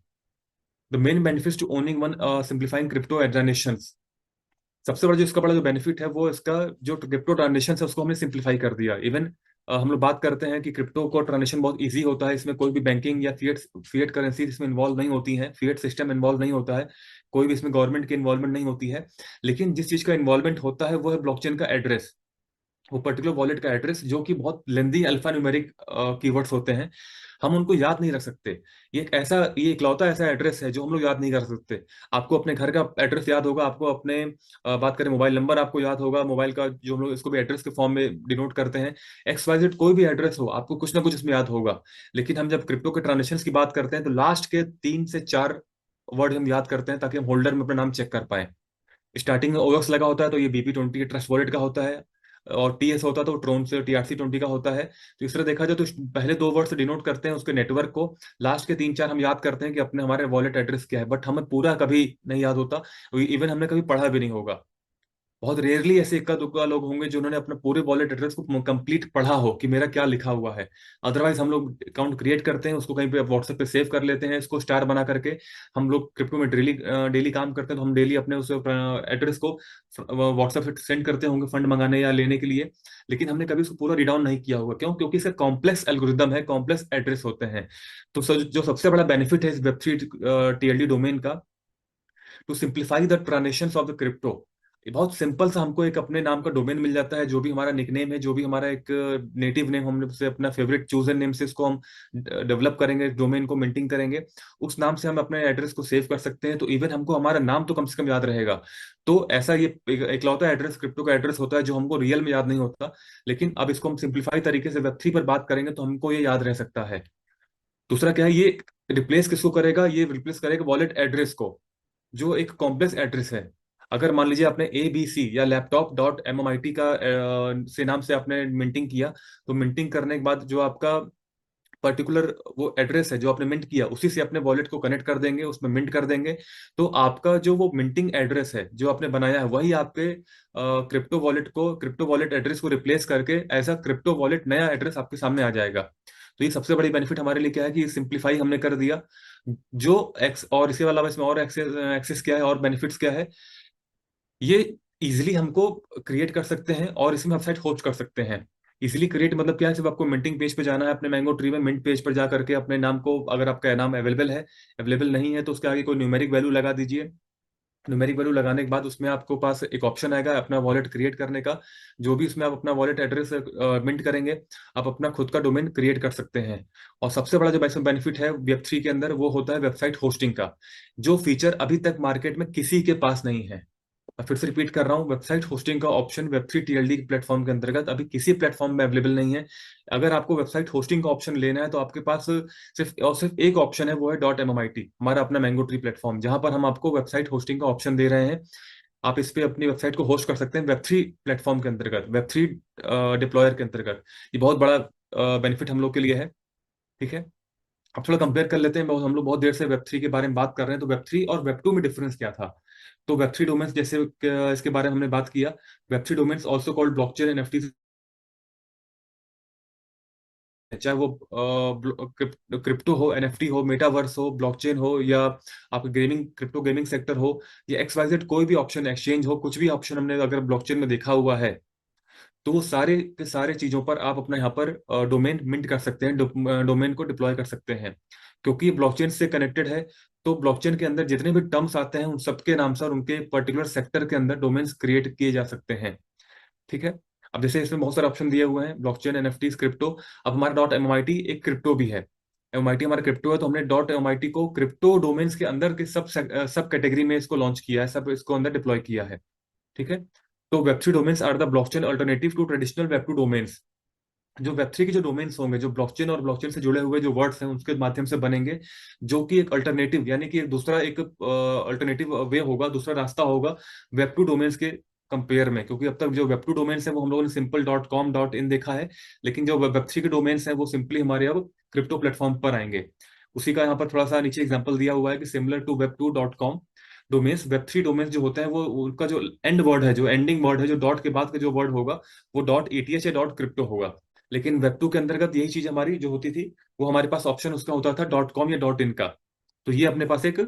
The main benefit to owning one simplifying crypto transaction. सबसे बड़ा जो इसका बड़ा जो बेनिफिट है, वो इसका जो क्रिप्टो ट्रांजेक्शन है उसको हमने सिंप्लीफाई कर दिया। इवन हम लोग बात करते हैं कि क्रिप्टो को ट्रांजेक्शन बहुत इजी होता है, इसमें कोई भी बैंकिंग या फिएट फिएट करेंसी इसमें इन्वॉल्व नहीं होती है, फिएट सिस्टम इन्वॉल्व नहीं होता है, कोई भी इसमें गवर्नमेंट की इन्वॉल्वमेंट नहीं होती है। लेकिन जिस चीज का इन्वॉल्वमेंट होता है वो है ब्लॉकचेन का एड्रेस, वो पर्टिकुलर वॉलेट का एड्रेस, जो कि बहुत लेंदी अल्फा न्यूमेरिक कीवर्ड्स होते हैं, हम उनको याद नहीं रख सकते। ये इकलौता ऐसा एड्रेस है जो हम लोग याद नहीं कर सकते। आपको अपने घर का एड्रेस याद होगा, आपको अपने बात करें मोबाइल नंबर आपको याद होगा, मोबाइल का जो हम लोग इसको भी एड्रेस के फॉर्म में डिनोट करते हैं। XYZ कोई भी एड्रेस हो, आपको कुछ ना कुछ इसमें याद होगा। लेकिन हम जब क्रिप्टो के ट्रांजेक्शन की बात करते हैं तो लास्ट के 3 से 4 वर्ड हम याद करते हैं ताकि हम होल्डर में अपना नाम चेक कर पाए। स्टार्टिंग में OX लगा होता है तो ये BP20 ट्रस्ट वॉलेट का होता है, और TS होता है तो ट्रोन से TRC20 का होता है। तो इस तरह देखा जाए तो पहले 2 वर्ड से डिनोट करते हैं उसके नेटवर्क को, लास्ट के 3-4 हम याद करते हैं कि अपने हमारे वॉलेट एड्रेस क्या है, बट हमें पूरा कभी नहीं याद होता, इवन हमने कभी पढ़ा भी नहीं होगा। बहुत रेयरली ऐसे इक्का दुक्का लोग होंगे जिन्होंने अपना पूरे वॉलेट एड्रेस को कंप्लीट पढ़ा हो कि मेरा क्या लिखा हुआ है। अदरवाइज हम लोग अकाउंट क्रिएट करते हैं, उसको कहीं पे व्हाट्सएप पे सेव कर लेते हैं, इसको स्टार बना करके हम लोग क्रिप्टो में डेली डेली काम करते हैं, तो हम डेली अपने उस एड्रेस को व्हाट्सएप से सेंड करते होंगे फंड मंगाने या लेने के लिए। लेकिन हमने कभी उसको पूरा रीडाउन नहीं किया होगा, क्यों? क्योंकि इसका कॉम्प्लेक्स एल्गोरिदम है, कॉम्प्लेक्स एड्रेस होते हैं। तो जो सबसे बड़ा बेनिफिट है इस वेब3 टीएलडी डोमेन का, to simplify the transaction of the crypto. ये बहुत सिंपल सा हमको एक अपने नाम का डोमेन मिल जाता है, जो भी हमारा निकनेम है, जो भी हमारा एक नेटिव नेम, हम से अपना फेवरेट चूजन नेम से इसको हम डेवलप करेंगे, डोमेन को मेंटेन करेंगे, उस नाम से हम अपने एड्रेस को सेव कर सकते हैं। तो इवन हमको हमारा नाम तो कम से कम याद रहेगा। तो ऐसा ये इकलौता एड्रेस क्रिप्टो का एड्रेस होता है जो हमको रियल में याद नहीं होता। लेकिन अब इसको हम सिंप्लीफाई तरीके से वेब3 पर बात करेंगे तो हमको ये याद रह सकता है। दूसरा क्या है, ये रिप्लेस किसको करेगा? ये रिप्लेस करेगा वॉलेट एड्रेस को, जो एक कॉम्प्लेक्स एड्रेस है। अगर मान लीजिए आपने ABC या लैपटॉप डॉट MMIT का से नाम से आपने मिंटिंग किया, तो मिंटिंग करने के बाद जो आपका पर्टिकुलर वो एड्रेस है जो आपने मिंट किया, उसी से अपने वॉलेट को कनेक्ट कर देंगे, उसमें मिंट कर देंगे। तो आपका जो वो मिंटिंग एड्रेस है जो आपने बनाया है, वही आपके क्रिप्टो वॉलेट एड्रेस को रिप्लेस करके ऐसा क्रिप्टो वॉलेट नया एड्रेस आपके सामने आ जाएगा। तो ये सबसे बड़ी बेनिफिट हमारे लिए क्या है कि सिंप्लीफाई हमने कर दिया। जो एक्स और इसके अलावा इसमें और एक्सेस एक्सेस क्या है और बेनिफिट्स क्या है, ये इजिली हमको क्रिएट कर सकते हैं और इसमें वेबसाइट होस्ट कर सकते हैं। इजिली क्रिएट मतलब क्या है, सिर्फ आपको मिंटिंग पेज पे जाना है, अपने मैंगो ट्री में मिंट पेज पर जा करके अपने नाम को, अगर आपका नाम अवेलेबल है, अवेलेबल नहीं है तो उसके आगे कोई न्यूमेरिक वैल्यू लगा दीजिए। न्यूमेरिक वैल्यू लगाने के बाद उसमें आपको पास एक ऑप्शन आएगा अपना वॉलेट क्रिएट करने का। जो भी उसमें आप अपना वॉलेट एड्रेस मिंट करेंगे, आप अपना खुद का डोमेन क्रिएट कर सकते हैं। और सबसे बड़ा जो बेनिफिट है वेब3 के अंदर, वो होता है वेबसाइट होस्टिंग का, जो फीचर अभी तक मार्केट में किसी के पास नहीं है। मैं फिर से रिपीट कर रहा हूँ, वेबसाइट होस्टिंग का ऑप्शन वेब3 टीएलडी प्लेटफॉर्म के अंतर्गत अभी किसी प्लेटफॉर्म में अवेलेबल नहीं है। अगर आपको वेबसाइट होस्टिंग का ऑप्शन लेना है तो आपके पास सिर्फ और सिर्फ एक ऑप्शन है, वो है .MMIT, हमारा अपना मैंगो ट्री प्लेटफॉर्म, जहां पर हम आपको वेबसाइट होस्टिंग का ऑप्शन दे रहे हैं। आप इस पे अपनी वेबसाइट को होस्ट कर सकते हैं वेब3 प्लेटफॉर्म के अंतर्गत, वेब3 डिप्लॉयर के अंतर्गत। ये बहुत बड़ा बेनिफिट हम लोग के लिए है। ठीक है, अब थोड़ा कंपेयर कर लेते हैं। हम लोग बहुत देर से वेब3 के बारे में बात कर रहे हैं, तो वेब3 और वेब2 में डिफरेंस क्या था? तो वेब3 डोमेन्स, जैसे इसके बारे में हमने बात किया, Web3 domains also called blockchain NFT, चाहे वो क्रिप्टो हो, एनएफटी हो, मेटावर्स हो, ब्लॉकचेन हो, या आपका गेमिंग क्रिप्टो गेमिंग सेक्टर हो, या XYZ कोई भी ऑप्शन, एक्सचेंज हो, कुछ भी ऑप्शन हमने अगर ब्लॉकचेन में देखा हुआ है, तो वो सारे के सारे चीजों पर आप अपना यहाँ पर डोमेन मिंट कर सकते हैं, डोमेन को डिप्लॉय कर सकते हैं, क्योंकि ये ब्लॉकचेन से कनेक्टेड है। तो ब्लॉकचेन के अंदर जितने भी टर्म्स आते हैं, उन सबके नाम से और उनके पर्टिकुलर सेक्टर के अंदर डोमेन्स क्रिएट किए जा सकते हैं। ठीक है, अब जैसे इसमें बहुत सारे ऑप्शन दिए हुए हैं, ब्लॉकचेन, एनएफटी, क्रिप्टो। अब हमारा .MIT एक क्रिप्टो भी है। MIT हमारा क्रिप्टो है, तो हमने .MIT को क्रिप्टो डोमेन्स के अंदर के सब कैटेगरी में इसको लॉन्च किया है, सब इसको अंदर डिप्लॉय किया है। ठीक है, तो वेब3 domains are the blockchain alternative to traditional web two domains. जो वेब3 के जो डोमेन्स होंगे, जो ब्लॉकचेन और ब्लॉकचेन से जुड़े हुए जो वर्ड्स हैं, उसके माध्यम से बनेंगे, जो कि एक अल्टरनेटिव, यानी कि एक दूसरा एक अल्टरनेटिव वे होगा, दूसरा रास्ता होगा वेब2 डोमेन्स के कंपेयर में। क्योंकि अब तक जो वेब2 डोमेन्स है वो हम लोगों ने सिंपल .com .in देखा है, लेकिन जो वेब3 के डोमेन्स हैं वो सिंपली हमारे अब क्रिप्टो प्लेटफॉर्म पर आएंगे। उसी का यहाँ पर थोड़ा सा नीचे एग्जाम्पल दिया हुआ है कि सिमिलर टू web2.com डोमेन्स, वेब3 डोमेन्स जो होते हैं वो उनका जो एंड वर्ड है, जो एंडिंग वर्ड है, जो डॉट के बाद का जो वर्ड होगा, वो .eth या .crypto होगा। लेकिन वेब2 के अंतर्गत यही चीज हमारी जो होती थी, वो हमारे पास ऑप्शन उसका होता था .com या .in का। तो ये अपने पास एक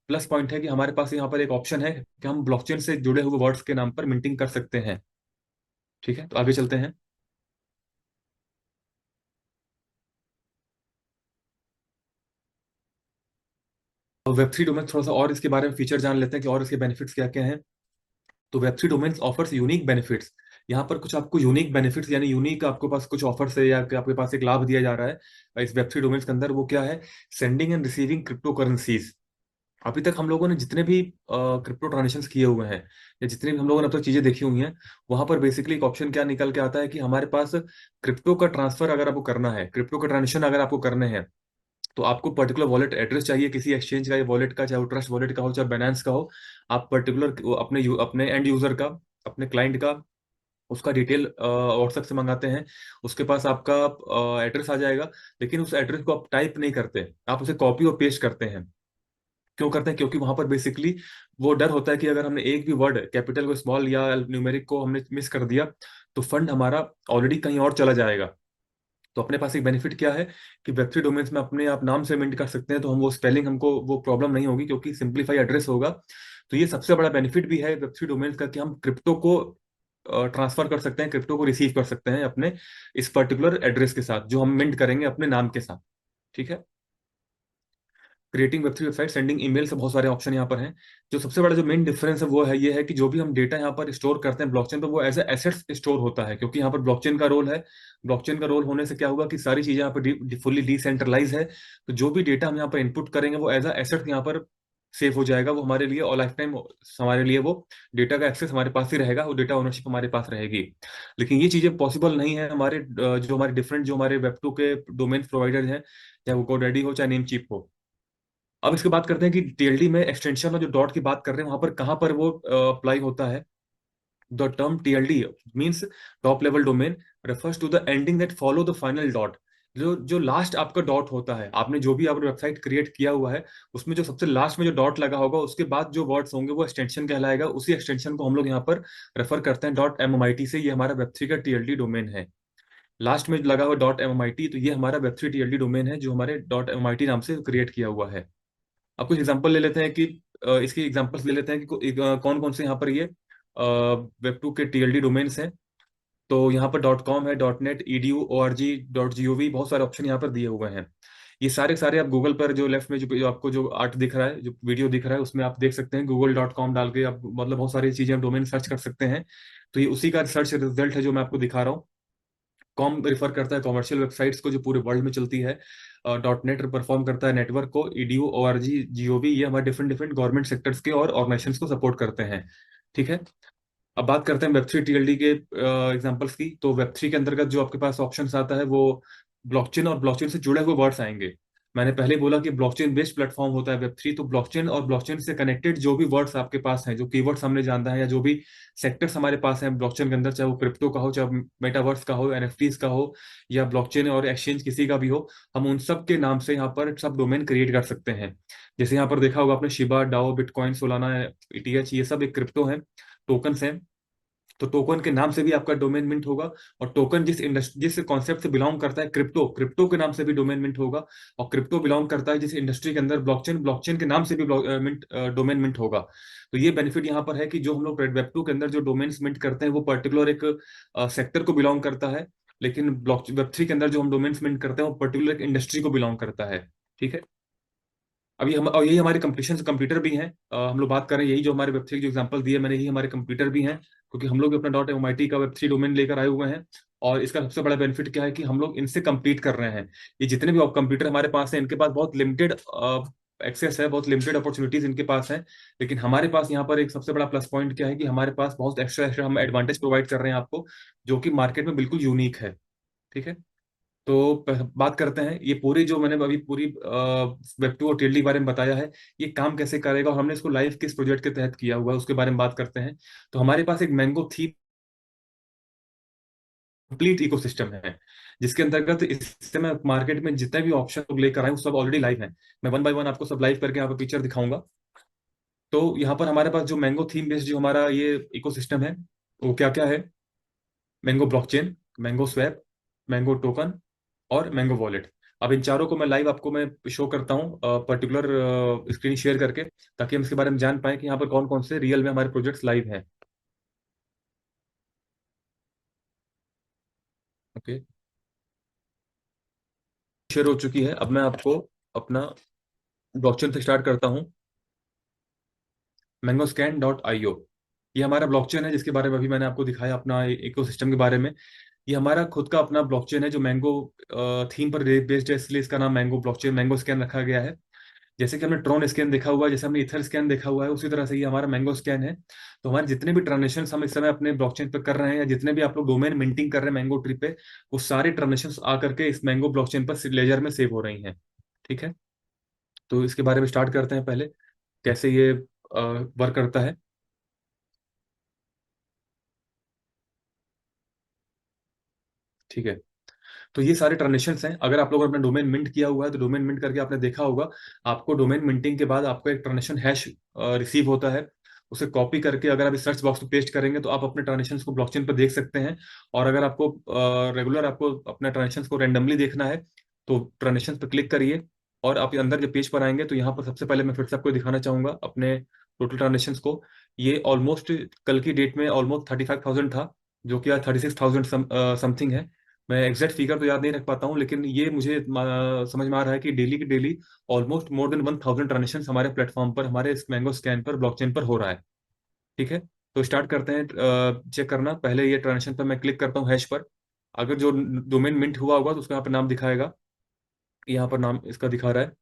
प्लस पॉइंट है कि हमारे पास यहाँ पर एक ऑप्शन है कि हम ब्लॉकचेन से जुड़े हुए वर्ड्स के नाम पर मिंटिंग कर सकते हैं। ठीक है, तो आगे चलते हैं। वेब3 डोमेन, थोड़ा सा और इसके बारे में फीचर जान लेते हैं कि और इसके बेनिफिट्स क्या क्या हैं। तो वेब3 डोमेन्स ऑफर्स यूनिक बेनिफिट्स। यहाँ पर कुछ आपको यूनिक बेनिफिट्स, यानी यूनिक आपके पास कुछ ऑफर्स है, या कि आपके पास एक लाभ दिया जा रहा है इस वेब3 डोमेन्स के अंदर। वो क्या है? Sending end receiving crypto currencies. अभी तक हम लोगों ने जितने भी क्रिप्टो ट्रांजेक्शन किए हुए हैं, या जितने भी हम लोगों ने अब तक चीजें देखी हुई हैं, वहां पर बेसिकली एक ऑप्शन क्या निकल के आता है कि हमारे पास क्रिप्टो का ट्रांसफर अगर आपको करना है, क्रिप्टो का ट्रांजेक्शन अगर आपको करने हैं, तो आपको पर्टिकुलर वॉलेट एड्रेस चाहिए किसी एक्सचेंज का, या वॉलेट का, चाहे वो ट्रस्ट वॉलेट का हो, चाहे बैलेंस का हो। आप पर्टिकुलर अपने एंड यूजर का, अपने क्लाइंट का, उसका डिटेल व्हाट्सएप से मंगाते हैं। उसके पास आपका एड्रेस आ जाएगा, लेकिन उस एड्रेस को आप टाइप नहीं करते, आप उसे कॉपी और पेस्ट करते हैं। क्यों करते हैं? क्योंकि वहां पर बेसिकली वो डर होता है कि अगर हमने एक भी वर्ड कैपिटल को स्मॉल या न्यूमेरिक को हमने मिस कर दिया तो फंड हमारा ऑलरेडी कहीं और चला जाएगा। तो अपने पास एक बेनिफिट क्या है कि वेब3 डोमेन्स में अपने आप नाम से मिंट कर सकते हैं, तो हम वो स्पेलिंग हमको वो प्रॉब्लम नहीं होगी क्योंकि सिंप्लीफाई एड्रेस होगा। तो ये सबसे बड़ा बेनिफिट भी है वेब3 डोमेन्स का कि हम क्रिप्टो को ट्रांसफर कर सकते हैं, क्रिप्टो को रिसीव कर सकते हैं अपने इस पर्टिकुलर एड्रेस के साथ जो हम मिंट करेंगे अपने नाम के साथ। ठीक है। Creating Web3 website, sending email से बहुत सारे ऑप्शन यहाँ पर हैं। जो सबसे बड़ा जो मेन डिफरेंस है वो है ये है कि जो भी हम डेटा यहाँ पर स्टोर करते हैं ब्लॉकचेन पर वो एज एसेट्स स्टोर होता है, क्योंकि यहाँ पर ब्लॉकचेन का रोल है। ब्लॉकचेन का रोल होने से क्या होगा कि सारी चीजें यहाँ पर फुल्ली डिसेंट्रलाइज है। तो जो भी डेटा हम यहाँ पर इनपुट करेंगे वो एज एसेट यहाँ पर सेव हो जाएगा, वो हमारे लिए और लाइफ टाइम हमारे लिए वो डेटा का एक्सेस हमारे पास ही रहेगा, वो डेटा ओनरशिप हमारे पास रहेगी। लेकिन ये चीजें पॉसिबल नहीं है हमारे जो हमारे डिफरेंट जो हमारे वेब टू के डोमेन प्रोवाइडर हैं, चाहे वो GoDaddy हो चाहे नेमचीप हो। अब इसके बात करते हैं कि टीएलडी में एक्सटेंशन और जो डॉट की बात कर रहे हैं वहां पर कहां पर वो अप्लाई होता है। The term TLD means top level domain refers to the ending that follow the final dot. जो जो लास्ट आपका डॉट होता है, आपने जो भी आपने वेबसाइट क्रिएट किया हुआ है उसमें जो सबसे लास्ट में जो डॉट लगा होगा उसके बाद जो वर्ड्स होंगे वो एक्सटेंशन कहलाएगा। उसी एक्सटेंशन को हम लोग यहाँ पर रेफर करते हैं डॉट एमएमआईटी से। ये हमारा वेब3 का टीएलडी डोमेन है। लास्ट में लगा हुआ डॉट एमएमआईटी, तो ये हमारा वेब3 टीएलडी डोमेन है जो हमारे डॉट एमएमआईटी नाम से क्रिएट किया हुआ है। अब कुछ एग्जांपल ले लेते हैं कि इसकी एग्जांपल्स ले लेते हैं कि कौन कौन से यहाँ पर ये वेब टू के टीएलडी डोमेन्स हैं। तो यहाँ पर डॉट कॉम है, डॉट नेट, edu, org.gov, बहुत सारे ऑप्शन यहाँ पर दिए हुए हैं। ये सारे सारे आप गूगल पर जो लेफ्ट में जो आपको जो आर्ट दिख रहा है, जो वीडियो दिख रहा है उसमें आप देख सकते हैं google.com डाल के आप मतलब बहुत सारी चीजें डोमेन सर्च कर सकते हैं। तो ये उसी का सर्च रिजल्ट है जो मैं आपको दिखा रहा हूँ। कॉम रिफर करता है कॉमर्शियल वेबसाइट्स को जो पूरे वर्ल्ड में चलती है। डॉट नेट परफॉर्म करता है नेटवर्क को, ईडीयू, ओआरजी, जीओवी, ये हमारे डिफरेंट डिफरेंट गवर्नमेंट सेक्टर्स के और ऑर्गेनाइजेशंस को सपोर्ट करते हैं। ठीक है। अब बात करते हैं वेब3 टीएलडी के एग्जांपल्स की। तो वेब3 के अंतर्गत जो आपके पास ऑप्शंस आता है वो ब्लॉकचेन और ब्लॉकचेन से जुड़े हुए वर्ड्स आएंगे। मैंने पहले ही बोला कि ब्लॉकचेन बेस्ड प्लेटफॉर्म होता है वेब3, तो ब्लॉकचेन और ब्लॉकचेन से कनेक्टेड जो भी वर्ड्स आपके पास हैं, जो कीवर्ड्स हमने जानना है या जो भी सेक्टर्स हमारे पास हैं ब्लॉकचेन के अंदर, चाहे वो क्रिप्टो का हो, चाहे मेटावर्स का हो, एनएफटीज का हो, या ब्लॉकचेन और एक्सचेंज किसी का भी हो, हम उन सब के नाम से यहाँ पर सब डोमेन क्रिएट कर सकते हैं। जैसे यहाँ पर देखा होगा आपने Shiba, DAO, Bitcoin, Solana, ETH, ये सब एक क्रिप्टो है, टोकन्स हैं। तो टोकन के नाम से भी आपका डोमेन मिंट होगा। और टोकन जिस इंडस्ट्री जिस कॉन्सेप्ट से बिलोंग करता है, क्रिप्टो, क्रिप्टो के नाम से भी डोमेन मिंट होगा। और क्रिप्टो बिलोंग करता है जिस इंडस्ट्री के अंदर, ब्लॉकचेन, ब्लॉकचेन के नाम से भी डोमेन मिंट होगा। तो ये बेनिफिट यहाँ पर है कि जो हम लोग वेब टू के अंदर जो डोमेन्स मिंट करते हैं वो पर्टिकुलर एक सेक्टर को बिलोंग करता है। लेकिन ब्लॉक वेब3 के अंदर जो हम डोमेन्स मिंट करते हैं वो पर्टिकुलर एक इंडस्ट्री को बिलोंग करता है। ठीक है। अभी हम और यही हमारे कंपटीशन कंप्यूटर भी हैं। हम लोग बात करें यही जो हमारे वेब3 जो एग्जांपल दिए मैंने, यही हमारे कंप्यूटर भी हैं, क्योंकि हम लोग भी अपना डॉट एमआईटी का वेब3 डोमेन लेकर आए हुए हैं। और इसका सबसे बड़ा बेनिफिट क्या है कि हम लोग इनसे compete कर रहे हैं। ये जितने भी कंप्यूटर हमारे पास हैं इनके पास बहुत लिमिटेड एक्सेस है, बहुत लिमिटेड अपॉर्चुनिटीज इनके पास है। लेकिन हमारे पास यहाँ पर एक सबसे बड़ा प्लस पॉइंट क्या है कि हमारे पास बहुत एक्स्ट्रा एक्स्ट्रा हम एडवांटेज प्रोवाइड कर रहे हैं आपको, जो कि मार्केट में बिल्कुल यूनिक है। ठीक है। तो बात करते हैं ये पूरी जो मैंने अभी पूरी वेब टू और टीएलडी के बारे में बताया है, ये काम कैसे करेगा और हमने इसको लाइव किस प्रोजेक्ट के तहत किया हुआ है उसके बारे में बात करते हैं। तो हमारे पास एक मैंगो थीम कंप्लीट इकोसिस्टम है, जिसके अंतर्गत इस समय मार्केट में जितने भी ऑप्शन लोग लेकर आए वो सब ऑलरेडी लाइव हैं। मैं वन बाय वन आपको सब लाइव करके यहाँ पर पिक्चर दिखाऊंगा। तो यहाँ पर हमारे पास जो मैंगो थीम बेस्ड जो हमारा ये इकोसिस्टम है वो क्या क्या है। Mango blockchain, mango swap, mango token और मैंगो वॉलेट। अब इन चारों को मैं लाइव आपको मैं शो करता हूँ पर्टिकुलर स्क्रीन शेयर करके, ताकि हम इसके बारे में जान पाए कि यहाँ पर कौन कौन से रियल में हमारे प्रोजेक्ट्स लाइव हैं। ओके, शेयर हो चुकी है। अब मैं आपको अपना ब्लॉकचेन से स्टार्ट करता हूँ। mangoscan.io, ये हमारा ब्लॉकचेन है जिसके बारे में अभी मैंने आपको दिखाया अपना इकोसिस्टम के बारे में। ये हमारा खुद का अपना ब्लॉकचेन है जो मैंगो थीम पर बेस्ड है, इसलिए इसका नाम मैंगो ब्लॉकचेन, मैंगो स्कैन रखा गया है। जैसे कि हमने ट्रॉन स्कैन देखा हुआ है, जैसे हमने इथर स्कैन देखा हुआ है, उसी तरह से ये हमारा मैंगो स्कैन है। तो हमारे जितने भी ट्रांजेक्शन हम इस समय अपने ब्लॉकचेन पे कर रहे हैं, या जितने भी आप लोग डोमेन मिंटिंग कर रहे हैं मैंगो ट्री पे, वो सारे ट्रांजेक्शन आकर के इस मैंगो ब्लॉकचेन पर लेजर में सेव हो रही हैं। ठीक है। तो इसके बारे में स्टार्ट करते हैं पहले, कैसे ये वर्क करता है। ठीक है। तो ये सारे ट्रांजेक्शन्स हैं। अगर आप लोगों ने अपना डोमेन मिंट किया हुआ है तो डोमेन मिंट करके आपने देखा होगा, आपको डोमेन मिंटिंग के बाद आपको एक ट्रांजेक्शन हैश रिसीव होता है। उसे कॉपी करके अगर आप इस सर्च बॉक्स में पेस्ट करेंगे तो आप अपने ट्रांजेक्शन्स को ब्लॉकचेन पर देख सकते हैं। और अगर आपको रेगुलर आपको अपने ट्रांजेक्शन्स को रैंडमली देखना है तो ट्रांजेक्शन्स पर क्लिक करिए। और आप अंदर जब पेज पर आएंगे तो यहाँ पर सबसे पहले मैं फिर से आपको दिखाना चाहूंगा अपने टोटल ट्रांजेक्शन्स को। ये ऑलमोस्ट कल की डेट में ऑलमोस्ट 35,000 था, जो कि आज 36,000 समथिंग है। मैं एग्जैक्ट फिगर तो याद नहीं रख पाता हूँ, लेकिन ये मुझे समझ में आ रहा है कि डेली की daily almost more than 1,000 transaction हमारे प्लेटफॉर्म पर, हमारे इस मैंगो स्कैन पर, ब्लॉकचेन पर हो रहा है। ठीक है, तो स्टार्ट करते हैं चेक करना। पहले ये ट्रांजेक्शन पर मैं क्लिक करता हूँ हैश पर। अगर जो डोमेन मिंट हुआ होगा तो उसका यहाँ पर नाम दिखाएगा। यहाँ पर नाम इसका दिखा रहा है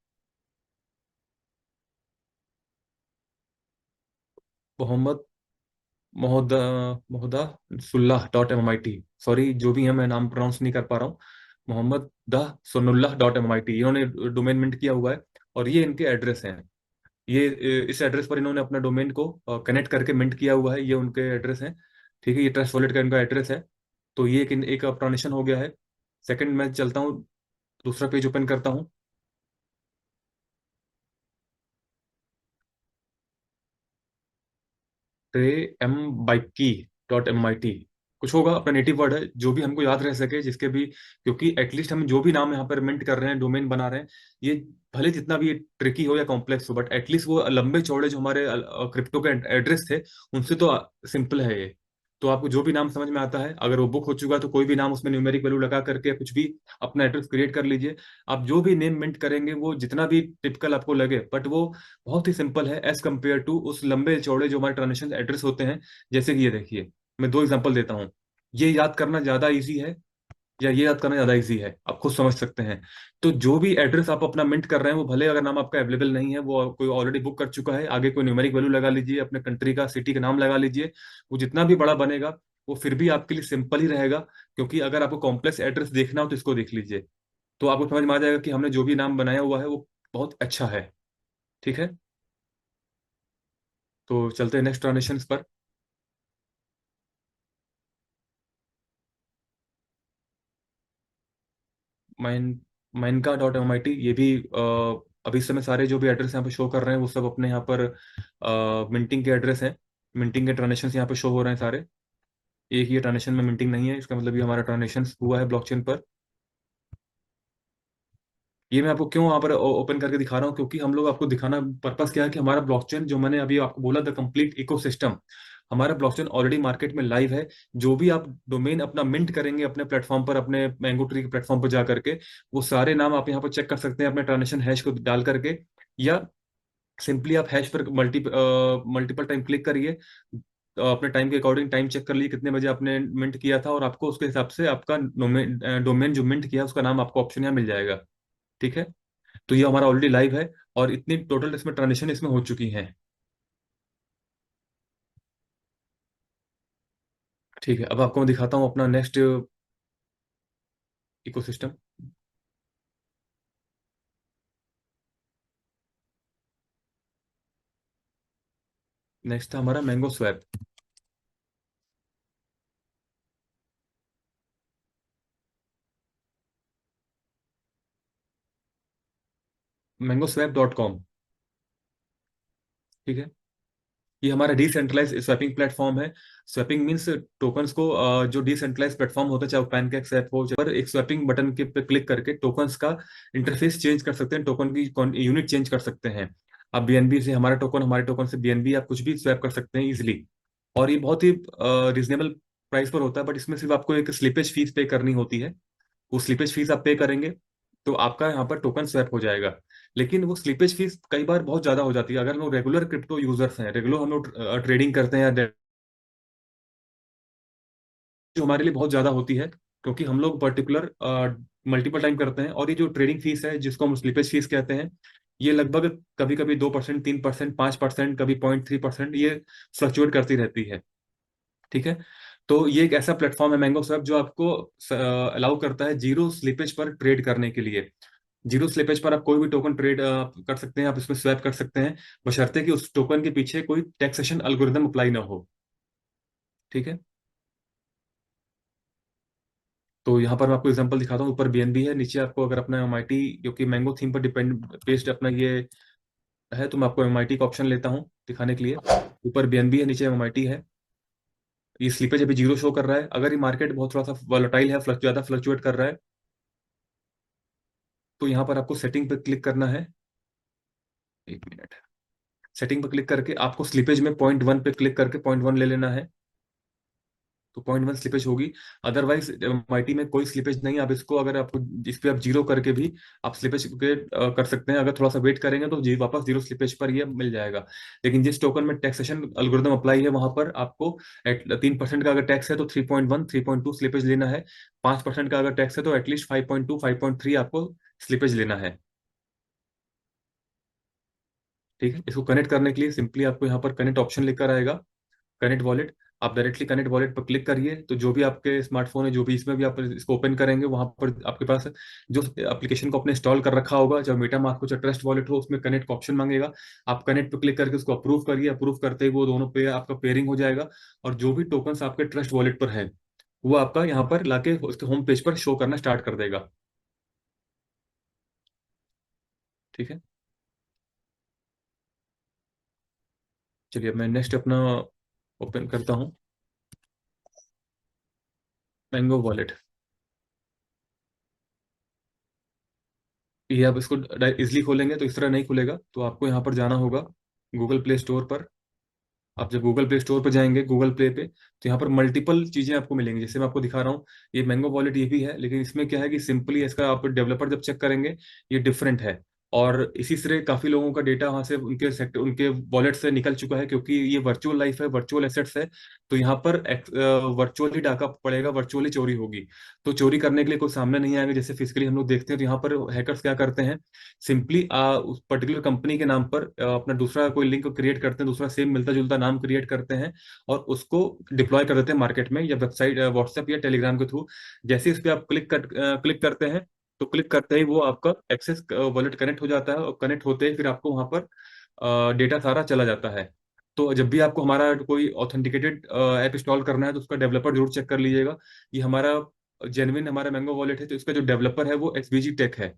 मोहम्मद मोहदा मोहदा सुल्लाह.MIT। सॉरी जो भी है, मैं नाम प्रोनाउंस नहीं कर पा रहा हूँ। मोहम्मद दा सुन्नुल्लाह.MIT इन्होंने डोमेन मिंट किया हुआ है। और ये इनके एड्रेस हैं। ये इस एड्रेस पर इन्होंने अपना डोमेन को कनेक्ट करके मिंट किया हुआ है। ये उनके एड्रेस हैं। ठीक है, ये ट्रस्ट वॉलेट का इनका एड्रेस है। तो ये एक ट्रांजेक्शन हो गया है। सेकंड मैं चलता हूँ, दूसरा पेज ओपन करता हूँ। ट्रे एम बाइकी .MIT कुछ होगा, अपना नेटिव वर्ड है, जो भी हमको याद रह सके, जिसके भी, क्योंकि एटलीस्ट हम जो भी नाम यहाँ पर मिंट कर रहे हैं, डोमेन बना रहे हैं, ये भले जितना भी ट्रिकी हो या कॉम्प्लेक्स हो, बट एटलीस्ट वो लंबे चौड़े जो हमारे क्रिप्टो के एड्रेस थे, उनसे तो सिंपल है ये। तो आपको जो भी नाम समझ में आता है, अगर वो बुक हो चुका है तो कोई भी नाम उसमें न्यूमेरिक वैल्यू लगा करके कुछ भी अपना एड्रेस क्रिएट कर लीजिए। आप जो भी नेम मिंट करेंगे वो जितना भी टिपिकल आपको लगे, बट वो बहुत ही सिंपल है एज कम्पेयर टू उस लंबे चौड़े जो हमारे ट्रांजेक्शन एड्रेस होते हैं। जैसे कि ये देखिए, मैं दो एग्जांपल देता हूँ। ये याद करना ज्यादा इजी है या ये याद करना ज्यादा इजी है, आप खुद समझ सकते हैं। तो जो भी एड्रेस आप अपना मिंट कर रहे हैं, वो भले अगर नाम आपका अवेलेबल नहीं है, वो कोई ऑलरेडी बुक कर चुका है, आगे कोई न्यूमेरिक वैल्यू लगा लीजिए, अपने कंट्री का सिटी का नाम लगा लीजिए, वो जितना भी बड़ा बनेगा वो फिर भी आपके लिए सिंपल ही रहेगा। क्योंकि अगर आपको कॉम्प्लेक्स एड्रेस देखना हो तो इसको देख लीजिए, तो आपको समझ में आ जाएगा कि हमने जो भी नाम बनाया हुआ है वो बहुत अच्छा है। ठीक है, तो चलते हैं नेक्स्ट ट्रांजेक्शन पर। माइन माइनका.MIT ये भी अभी इस समय सारे जो भी एड्रेस यहाँ पे शो कर रहे हैं वो सब अपने यहाँ पर मिंटिंग के एड्रेस हैं। मिंटिंग के ट्रांजेक्शन यहाँ पे शो हो रहे हैं सारे। एक ये ट्रांजेक्शन में मिंटिंग नहीं है, इसका मतलब ये हमारा ट्रांजेक्शन हुआ है ब्लॉकचेन पर। ये मैं आपको क्यों वहां पर ओपन करके दिखा रहा हूँ, क्योंकि हम लोग आपको दिखाना पर्पस क्या है कि हमारा ब्लॉकचेन, जो मैंने अभी आपको बोला, द कंप्लीट इकोसिस्टम, हमारा ब्लॉकचेन ऑलरेडी मार्केट में लाइव है। जो भी आप डोमेन अपना मिंट करेंगे अपने प्लेटफॉर्म पर, अपने मैंगो ट्री के प्लेटफॉर्म पर जा करके, वो सारे नाम आप यहाँ पर चेक कर सकते हैं अपने ट्रांजेक्शन हैश को डाल करके। या सिंपली आप हैश पर मल्टीपल टाइम क्लिक करिए, अपने टाइम के अकॉर्डिंग टाइम चेक कर लीजिए कितने बजे आपने मिंट किया था, और आपको उसके हिसाब से आपका डोमेन डोमेन जो मिंट किया है उसका नाम आपको ऑप्शन यहाँ मिल जाएगा। ठीक है, तो ये हमारा ऑलरेडी लाइव है और इतनी टोटल इसमें ट्रांजेक्शन इसमें हो चुकी हैं। ठीक है, अब आपको मैं दिखाता हूँ अपना नेक्स्ट इकोसिस्टम। नेक्स्ट था हमारा मैंगो स्वैप। MangoSwap.com। ठीक है, ये हमारा डिसेंट्रलाइज स्वैपिंग प्लेटफॉर्म है। स्वैपिंग मींस टोकन्स को जो डिसेंट्रलाइज प्लेटफॉर्म होता है, चाहे वो पैनकेक स्वैप हो, चाहे पर एक स्वैपिंग बटन के पे क्लिक करके टोकन्स का इंटरफेस चेंज कर सकते हैं, टोकन की यूनिट चेंज कर सकते हैं। आप बीएनबी से हमारा टोकन, हमारे टोकन से बीएनबी, आप कुछ भी स्वैप कर सकते हैं इजिली। और ये बहुत ही रिजनेबल प्राइस पर होता है, बट इसमें सिर्फ आपको एक स्लीपेज फीस पे करनी होती है। वो स्लीपेज फीस आप पे करेंगे तो आपका यहाँ पर टोकन स्वैप हो जाएगा। लेकिन वो स्लीपेज फीस कई बार बहुत ज्यादा हो जाती है। अगर हम लोग रेगुलर क्रिप्टो यूजर्स हैं, रेगुलर हम लोग ट्रेडिंग करते हैं, या जो हमारे लिए बहुत ज्यादा होती है, क्योंकि हम लोग पर्टिकुलर मल्टीपल टाइम करते हैं। और ये जो ट्रेडिंग फीस है जिसको हम स्लीपेज फीस कहते हैं, ये लगभग कभी कभी 2%, 3%, 5%, कभी 0.3%, ये फ्लक्चुएट करती रहती है। ठीक है, तो ये एक ऐसा प्लेटफॉर्म है मैंगो स्वैप जो आपको अलाउ करता है जीरो स्लीपेज पर ट्रेड करने के लिए। जीरो स्लीपेज पर आप कोई भी टोकन ट्रेड कर सकते हैं, आप इसमें स्वैप कर सकते हैं, बशर्ते कि उस टोकन के पीछे कोई टैक्सेशन एल्गोरिदम अप्लाई ना हो। ठीक है, तो यहाँ पर मैं आपको एग्जांपल दिखाता हूँ। ऊपर बीएनबी है, नीचे आपको अगर अपना एमआईटी, क्योंकि मैंगो थीम पर डिपेंड बेस्ड अपना ये है, तो मैं आपको एमआईटी का ऑप्शन लेता हूँ दिखाने के लिए। ऊपर बीएनबी है, नीचे एमआईटी है। ये स्लीपेज अभी जीरो शो कर रहा है। अगर ये मार्केट बहुत थोड़ा सा वॉलेटाइल है, ज्यादा फ्लक्चुएट कर रहा है, तो यहाँ पर आपको सेटिंग पर क्लिक करना है। एक मिनट। सेटिंग पर क्लिक करके आपको स्लीपेज में पॉइंट 1 पे क्लिक करके पॉइंट 1 ले लेना है, तो पॉइंट 1 स्लिपेज होगी। अदरवाइज एमआईटी में कोई स्लिपेज नहीं है। आप इसको, अगर आपको इस पे आप जीरो करके भी आप स्लिपेज के कर सकते हैं। अगर थोड़ा सा वेट करेंगे तो जी वापस जीरो स्लिपेज पर ये मिल जाएगा। लेकिन जिस टोकन में टैक्सेशन अल्गोरिदम अप्लाई है, वहां पर आपको 3% का अगर टैक्स है तो 3.1 3.2 स्लिपेज लेना है। 5% का अगर टैक्स है तो एटलीस्ट 5.2 5.3 आपको स्लिपेज लेना है। ठीक है। इसको कनेक्ट करने के लिए सिंपली आपको यहाँ पर कनेक्ट ऑप्शन लिखकर आएगा, कनेक्ट वॉलेट। आप डायरेक्टली कनेक्ट वॉलेट पर क्लिक करिए, तो जो भी आपके स्मार्टफोन है, जो भी इसमें भी आप इसको ओपन करेंगे, वहां पर आपके पास जो एप्लीकेशन को आपने इंस्टॉल कर रखा होगा, चाहे मीटा मास्क हो चाहे ट्रस्ट वॉलेट हो, उसमें कनेक्ट का ऑप्शन मांगेगा। आप कनेक्ट पे क्लिक करके उसको अप्रूव करिए। अप्रूव करते ही वो दोनों पे आपका पेयरिंग हो जाएगा, और जो भी टोकन आपके ट्रस्ट वॉलेट पर है, वो आपका यहाँ पर लाके उसके होम पेज पर शो करना स्टार्ट कर देगा। ठीक है। चलिए, अब मैं नेक्स्ट अपना ओपन करता हूँ, मैंगो वॉलेट। ये आप इसको इजिली खोलेंगे तो इस तरह नहीं खुलेगा, तो आपको यहाँ पर जाना होगा गूगल प्ले स्टोर पर। आप जब गूगल प्ले स्टोर पर जाएंगे, गूगल प्ले पे, तो यहाँ पर मल्टीपल चीजें आपको मिलेंगी, जैसे मैं आपको दिखा रहा हूँ। ये मैंगो वॉलेट ये भी है, लेकिन इसमें क्या है कि सिंपली इसका आप डेवलपर जब चेक करेंगे, ये डिफरेंट है। और इसी से काफी लोगों का डेटा वहां से उनके सेक्टर, उनके वॉलेट से निकल चुका है, क्योंकि ये वर्चुअल लाइफ है, वर्चुअल एसेट्स है। तो यहाँ पर वर्चुअली डाका पड़ेगा, वर्चुअली चोरी होगी। तो चोरी करने के लिए कोई सामने नहीं आएगा, जैसे फिजिकली हम लोग देखते हैं। तो यहाँ पर हैकर्स क्या करते हैं, सिंपली उस पर्टिकुलर कंपनी के नाम पर अपना दूसरा कोई लिंक क्रिएट करते हैं, दूसरा सेम मिलता जुलता नाम क्रिएट करते हैं, और उसको डिप्लॉय कर देते हैं मार्केट में, या वेबसाइट व्हाट्सएप या टेलीग्राम के थ्रू। जैसे इस पे आप क्लिक करते हैं, तो क्लिक करते ही वो आपका एक्सेस वॉलेट कनेक्ट हो जाता है, और कनेक्ट होते ही फिर आपको वहां पर डेटा सारा चला जाता है। तो जब भी आपको हमारा कोई ऑथेंटिकेटेड ऐप इंस्टॉल करना है, तो उसका डेवलपर जरूर चेक कर लीजिएगा। ये हमारा जेन्युइन हमारा मैंगो वॉलेट है, तो इसका जो डेवलपर है वो एसवीजी टेक है।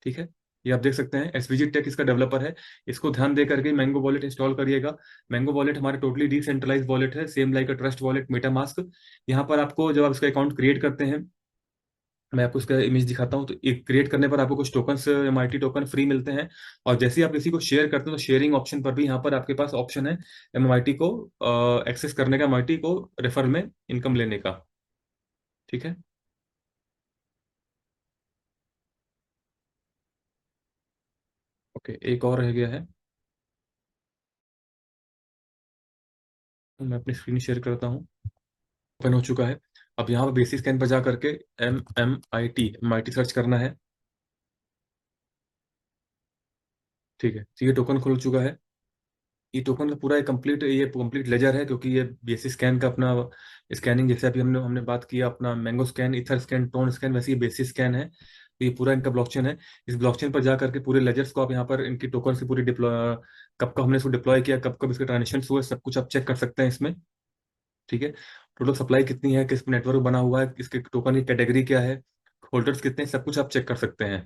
ठीक है। ये आप देख सकते हैं, एसवीजी टेक इसका डेवलपर है। इसको ध्यान दे करके मैंगो वॉलेट इंस्टॉल करिएगा। मैंगो वॉलेट हमारे टोटली डिसेंट्रलाइज वॉलेट है, same like a trust wallet, Meta mask. यहाँ पर आपको जब आप इसका अकाउंट क्रिएट करते हैं, मैं आपको इसका इमेज दिखाता हूँ। तो एक क्रिएट करने पर आपको कुछ टोकन, एमआईटी टोकन फ्री मिलते हैं। और जैसे ही आप किसी को शेयर करते हैं, तो शेयरिंग ऑप्शन पर भी यहाँ पर आपके पास ऑप्शन है एमआईटी को एक्सेस करने का, एमआईटी को रेफर में इनकम लेने का। ठीक है। ओके, एक और रह गया है, तो मैं अपनी स्क्रीन शेयर करता हूँ। ओपन हो चुका है। अब यहाँ पर बेसिक स्कैन पर जा करके एम आई टी सर्च करना है। ठीक है, तो ये टोकन खुल चुका है। ये टोकन का पूरा एक कंप्लीट, ये कंप्लीट लेजर है, क्योंकि ये बेसिक स्कैन का अपना स्कैनिंग, जैसे अभी हमने हमने बात किया अपना mango scan, ether scan, tone scan, वैसे ये बेसिक स्कैन है। तो ये पूरा इनका ब्लॉकचेन है। इस ब्लॉकचेन पर जा करके पूरे लेजर्स को आप यहाँ पर इनकी टोकन से पूरी डिप्लॉय, कब कब हमने इसको डिप्लॉय किया, कब कब इसके ट्रांजेक्शन हुए, सब कुछ आप चेक कर सकते हैं इसमें। ठीक है। टोटल सप्लाई कितनी है, किस नेटवर्क बना हुआ है, इसके टोकन की कैटेगरी क्या है, होल्डर्स कितने हैं, सब कुछ आप चेक कर सकते हैं।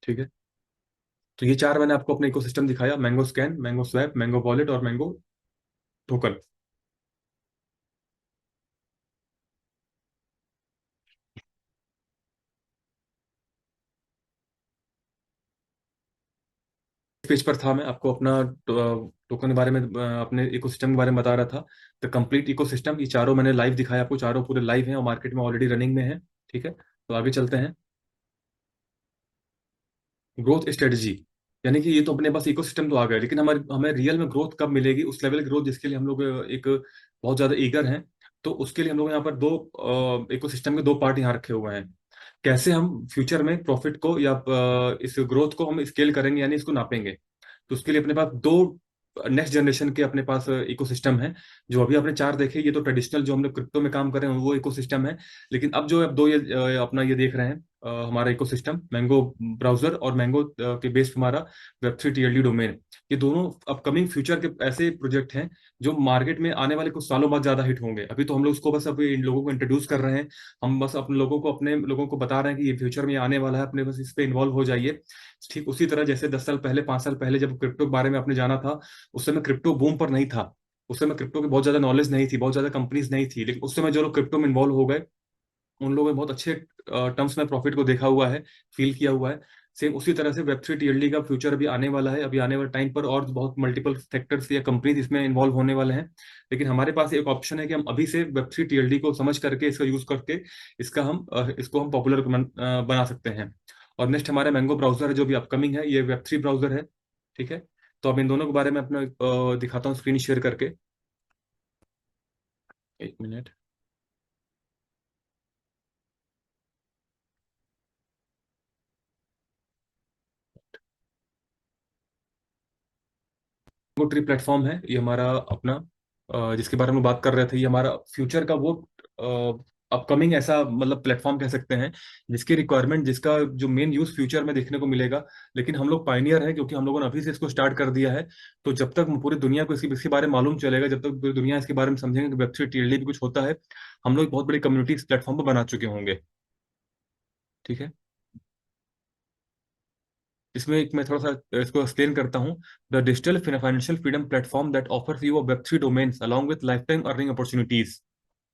ठीक है। तो ये चार मैंने आपको अपने इकोसिस्टम दिखाया, mango scan, mango swap, mango wallet और मैंगो टोकन। इस पेज पर था, मैं आपको अपना टोकन के बारे में, अपने इकोसिस्टम के बारे में बता रहा था। द कंप्लीट इकोसिस्टम, ये चारों मैंने लाइव दिखाया आपको, चारों पूरे लाइव हैं और मार्केट में ऑलरेडी रनिंग में है। ठीक है, तो आगे चलते हैं। ग्रोथ स्ट्रेटजी, यानी कि ये तो अपने पास इकोसिस्टम तो आ गया, लेकिन हमारे हमें रियल में ग्रोथ कब मिलेगी, उस लेवल की ग्रोथ जिसके लिए हम लोग एक बहुत ज्यादा ईगर हैं। तो उसके लिए हम लोग यहाँ पर दो इकोसिस्टम के दो पार्ट यहाँ रखे हुए हैं। कैसे हम फ्यूचर में प्रॉफिट को या इस ग्रोथ को हम स्केल करेंगे, यानी इसको नापेंगे। तो उसके लिए अपने पास दो नेक्स्ट जनरेशन के अपने पास इकोसिस्टम है। जो अभी आपने चार देखे, ये तो ट्रेडिशनल जो हम लोग क्रिप्टो में काम कर रहे हैं वो इकोसिस्टम है। लेकिन अब जो अब दो ये अपना ये देख रहे हैं, हमारा इकोसिस्टम मैंगो ब्राउजर और मैंगो के बेस्ड हमारा वेब3 टीएलडी डोमेन, ये दोनों अपकमिंग फ्यूचर के ऐसे प्रोजेक्ट हैं जो मार्केट में आने वाले कुछ सालों बाद ज्यादा हिट होंगे। अभी तो हम लोग उसको बस अभी इन लोगों को इंट्रोड्यूस कर रहे हैं। हम बस अपने लोगों को बता रहे हैं कि ये फ्यूचर में आने वाला है, अपने बस इस पे इन्वॉल्व हो जाइए। ठीक उसी तरह जैसे 10 साल पहले, 5 साल पहले जब क्रिप्टो के बारे में आपने जाना था, उस समय क्रिप्टो बूम पर नहीं था। उस समय क्रिप्टो की बहुत ज्यादा नॉलेज नहीं थी, बहुत ज्यादा कंपनीज नहीं थी, लेकिन उस समय जो लोग क्रिप्टो में इन्वॉल्व हो गए, उन लोगों ने बहुत अच्छे टर्म्स में प्रॉफिट को देखा हुआ है, फील किया हुआ है। सेम उसी तरह से वेब3 टीएलडी का फ्यूचर अभी आने वाला है। अभी आने वाले टाइम पर और बहुत मल्टीपल सेक्टर्स या कंपनीज इसमें इन्वॉल्व होने वाले हैं। लेकिन हमारे पास एक ऑप्शन है कि हम अभी से वेब3 टीएलडी को समझ करके, इसका यूज करके इसको हम पॉपुलर बना सकते हैं। और नेक्स्ट हमारा मैंगो ब्राउजर है जो भी अपकमिंग है, ये वेब3 ब्राउजर है। ठीक है, तो अब इन दोनों के बारे में अपना दिखाता हूँ स्क्रीन शेयर करके। एक मिनट। वो ट्री प्लेटफॉर्म है, ये हमारा अपना जिसके बारे में बात कर रहे थे, ये हमारा फ्यूचर का वो अपकमिंग ऐसा मतलब प्लेटफॉर्म कह सकते हैं, जिसकी रिक्वायरमेंट, जिसका जो मेन यूज फ्यूचर में देखने को मिलेगा। लेकिन हम लोग पाइनियर हैं, क्योंकि हम लोगों ने अभी से इसको स्टार्ट कर दिया है। तो जब तक पूरी दुनिया को इसके बारे में मालूम चलेगा, जब तक पूरी दुनिया इसके बारे में समझेंगे कि वेब3 टीएलडी भी कुछ होता है, हम लोग बहुत बड़ी कम्युनिटी इस प्लेटफॉर्म पर बना चुके होंगे। ठीक है, इसमें एक मैं थोड़ा सा इसको एक्सप्लेन करता हूँ। The digital financial freedom platform that offers you web three domains along with life time earning opportunities.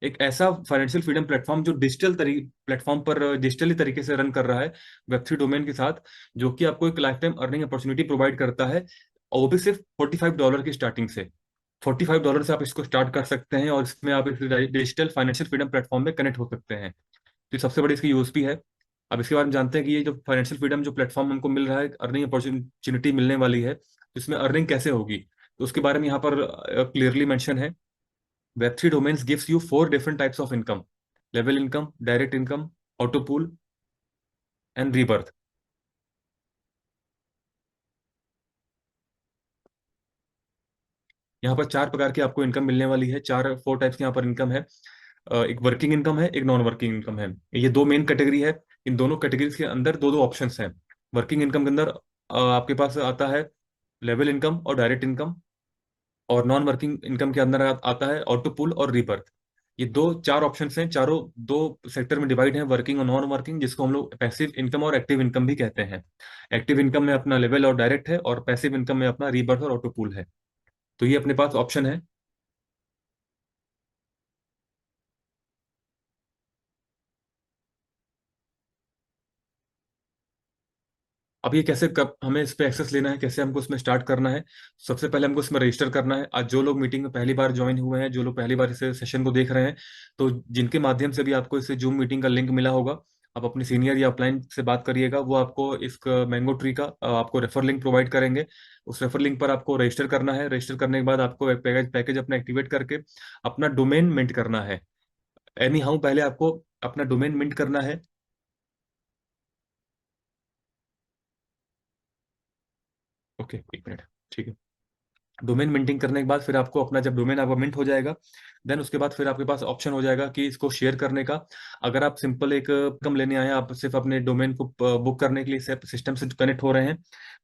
एक ऐसा फाइनेंशियल फ्रीडम प्लेटफॉर्म जो प्लेटफॉर्म पर डिजिटली तरीके से रन कर रहा है वेब थ्री डोमेन के साथ, जो कि आपको एक life time earning opportunity provide करता है, और वो भी सिर्फ $45 की स्टार्टिंग से। $45 से आप इसको स्टार्ट कर सकते हैं, और इसमें आप इस डिजिटल फाइनेंशियल फ्रीडम प्लेटफॉर्म में कनेक्ट हो सकते हैं। तो ये सबसे बड़ी इसकी यूएसपी है। अब इसके बारे में जानते हैं कि ये जो फाइनेंशियल फ्रीडम जो प्लेटफॉर्म हमको मिल रहा है, अर्निंग अपॉर्चुनिटी मिलने वाली है, तो इसमें अर्निंग कैसे होगी, तो उसके बारे में यहाँ पर क्लियरली मेंशन है। Web3 domains gives you four different types of income: level income, direct income, auto pool, and rebirth. यहाँ पर 4 प्रकार की आपको इनकम मिलने वाली है, 4 4 टाइप्स की यहाँ पर इनकम है। एक वर्किंग इनकम है, एक नॉन वर्किंग इनकम है। ये दो मेन कैटेगरी है। इन दोनों कैटेगरीज के अंदर दो दो ऑप्शंस हैं। वर्किंग इनकम के अंदर आपके पास आता है लेवल इनकम और डायरेक्ट इनकम, और नॉन वर्किंग इनकम के अंदर आता है ऑटो पुल और रीबर्थ। ये दो चार ऑप्शंस हैं, चारों दो सेक्टर में डिवाइड हैं, वर्किंग और नॉन वर्किंग, जिसको हम लोग पैसिव इनकम और एक्टिव इनकम भी कहते हैं। एक्टिव इनकम में अपना लेवल और डायरेक्ट है, और पैसिव इनकम में अपना रीबर्थ और ऑटो पुल है। तो ये अपने पास ऑप्शन है। अब ये कैसे, कब हमें इस पे एक्सेस लेना है, कैसे हमको इसमें स्टार्ट करना है। सबसे पहले हमको इसमें रजिस्टर करना है। आज जो लोग मीटिंग में पहली बार ज्वाइन हुए हैं, जो लोग पहली बार इस सेशन को देख रहे हैं, तो जिनके माध्यम से भी आपको इस जूम मीटिंग का लिंक मिला होगा, आप अपने सीनियर या अपलाइन से बात करिएगा, वो आपको इस मैंगो ट्री का आपको रेफर लिंक प्रोवाइड करेंगे। उस रेफर लिंक पर आपको रजिस्टर करना है। रजिस्टर करने के बाद आपको एक पैकेज पैकेज अपना एक्टिवेट करके अपना डोमेन मिंट करना है। एनी हाउ पहले आपको अपना डोमेन मिंट करना है। ओके, एक मिनट। ठीक है, डोमेन मिंटिंग करने के बाद फिर आपको अपना, जब डोमेन आपका मिंट हो जाएगा, देन उसके बाद फिर आपके पास ऑप्शन हो जाएगा कि इसको शेयर करने का। अगर आप सिंपल एक कम लेने आए हैं, आप सिर्फ अपने डोमेन को बुक करने के लिए सिस्टम से कनेक्ट हो रहे हैं,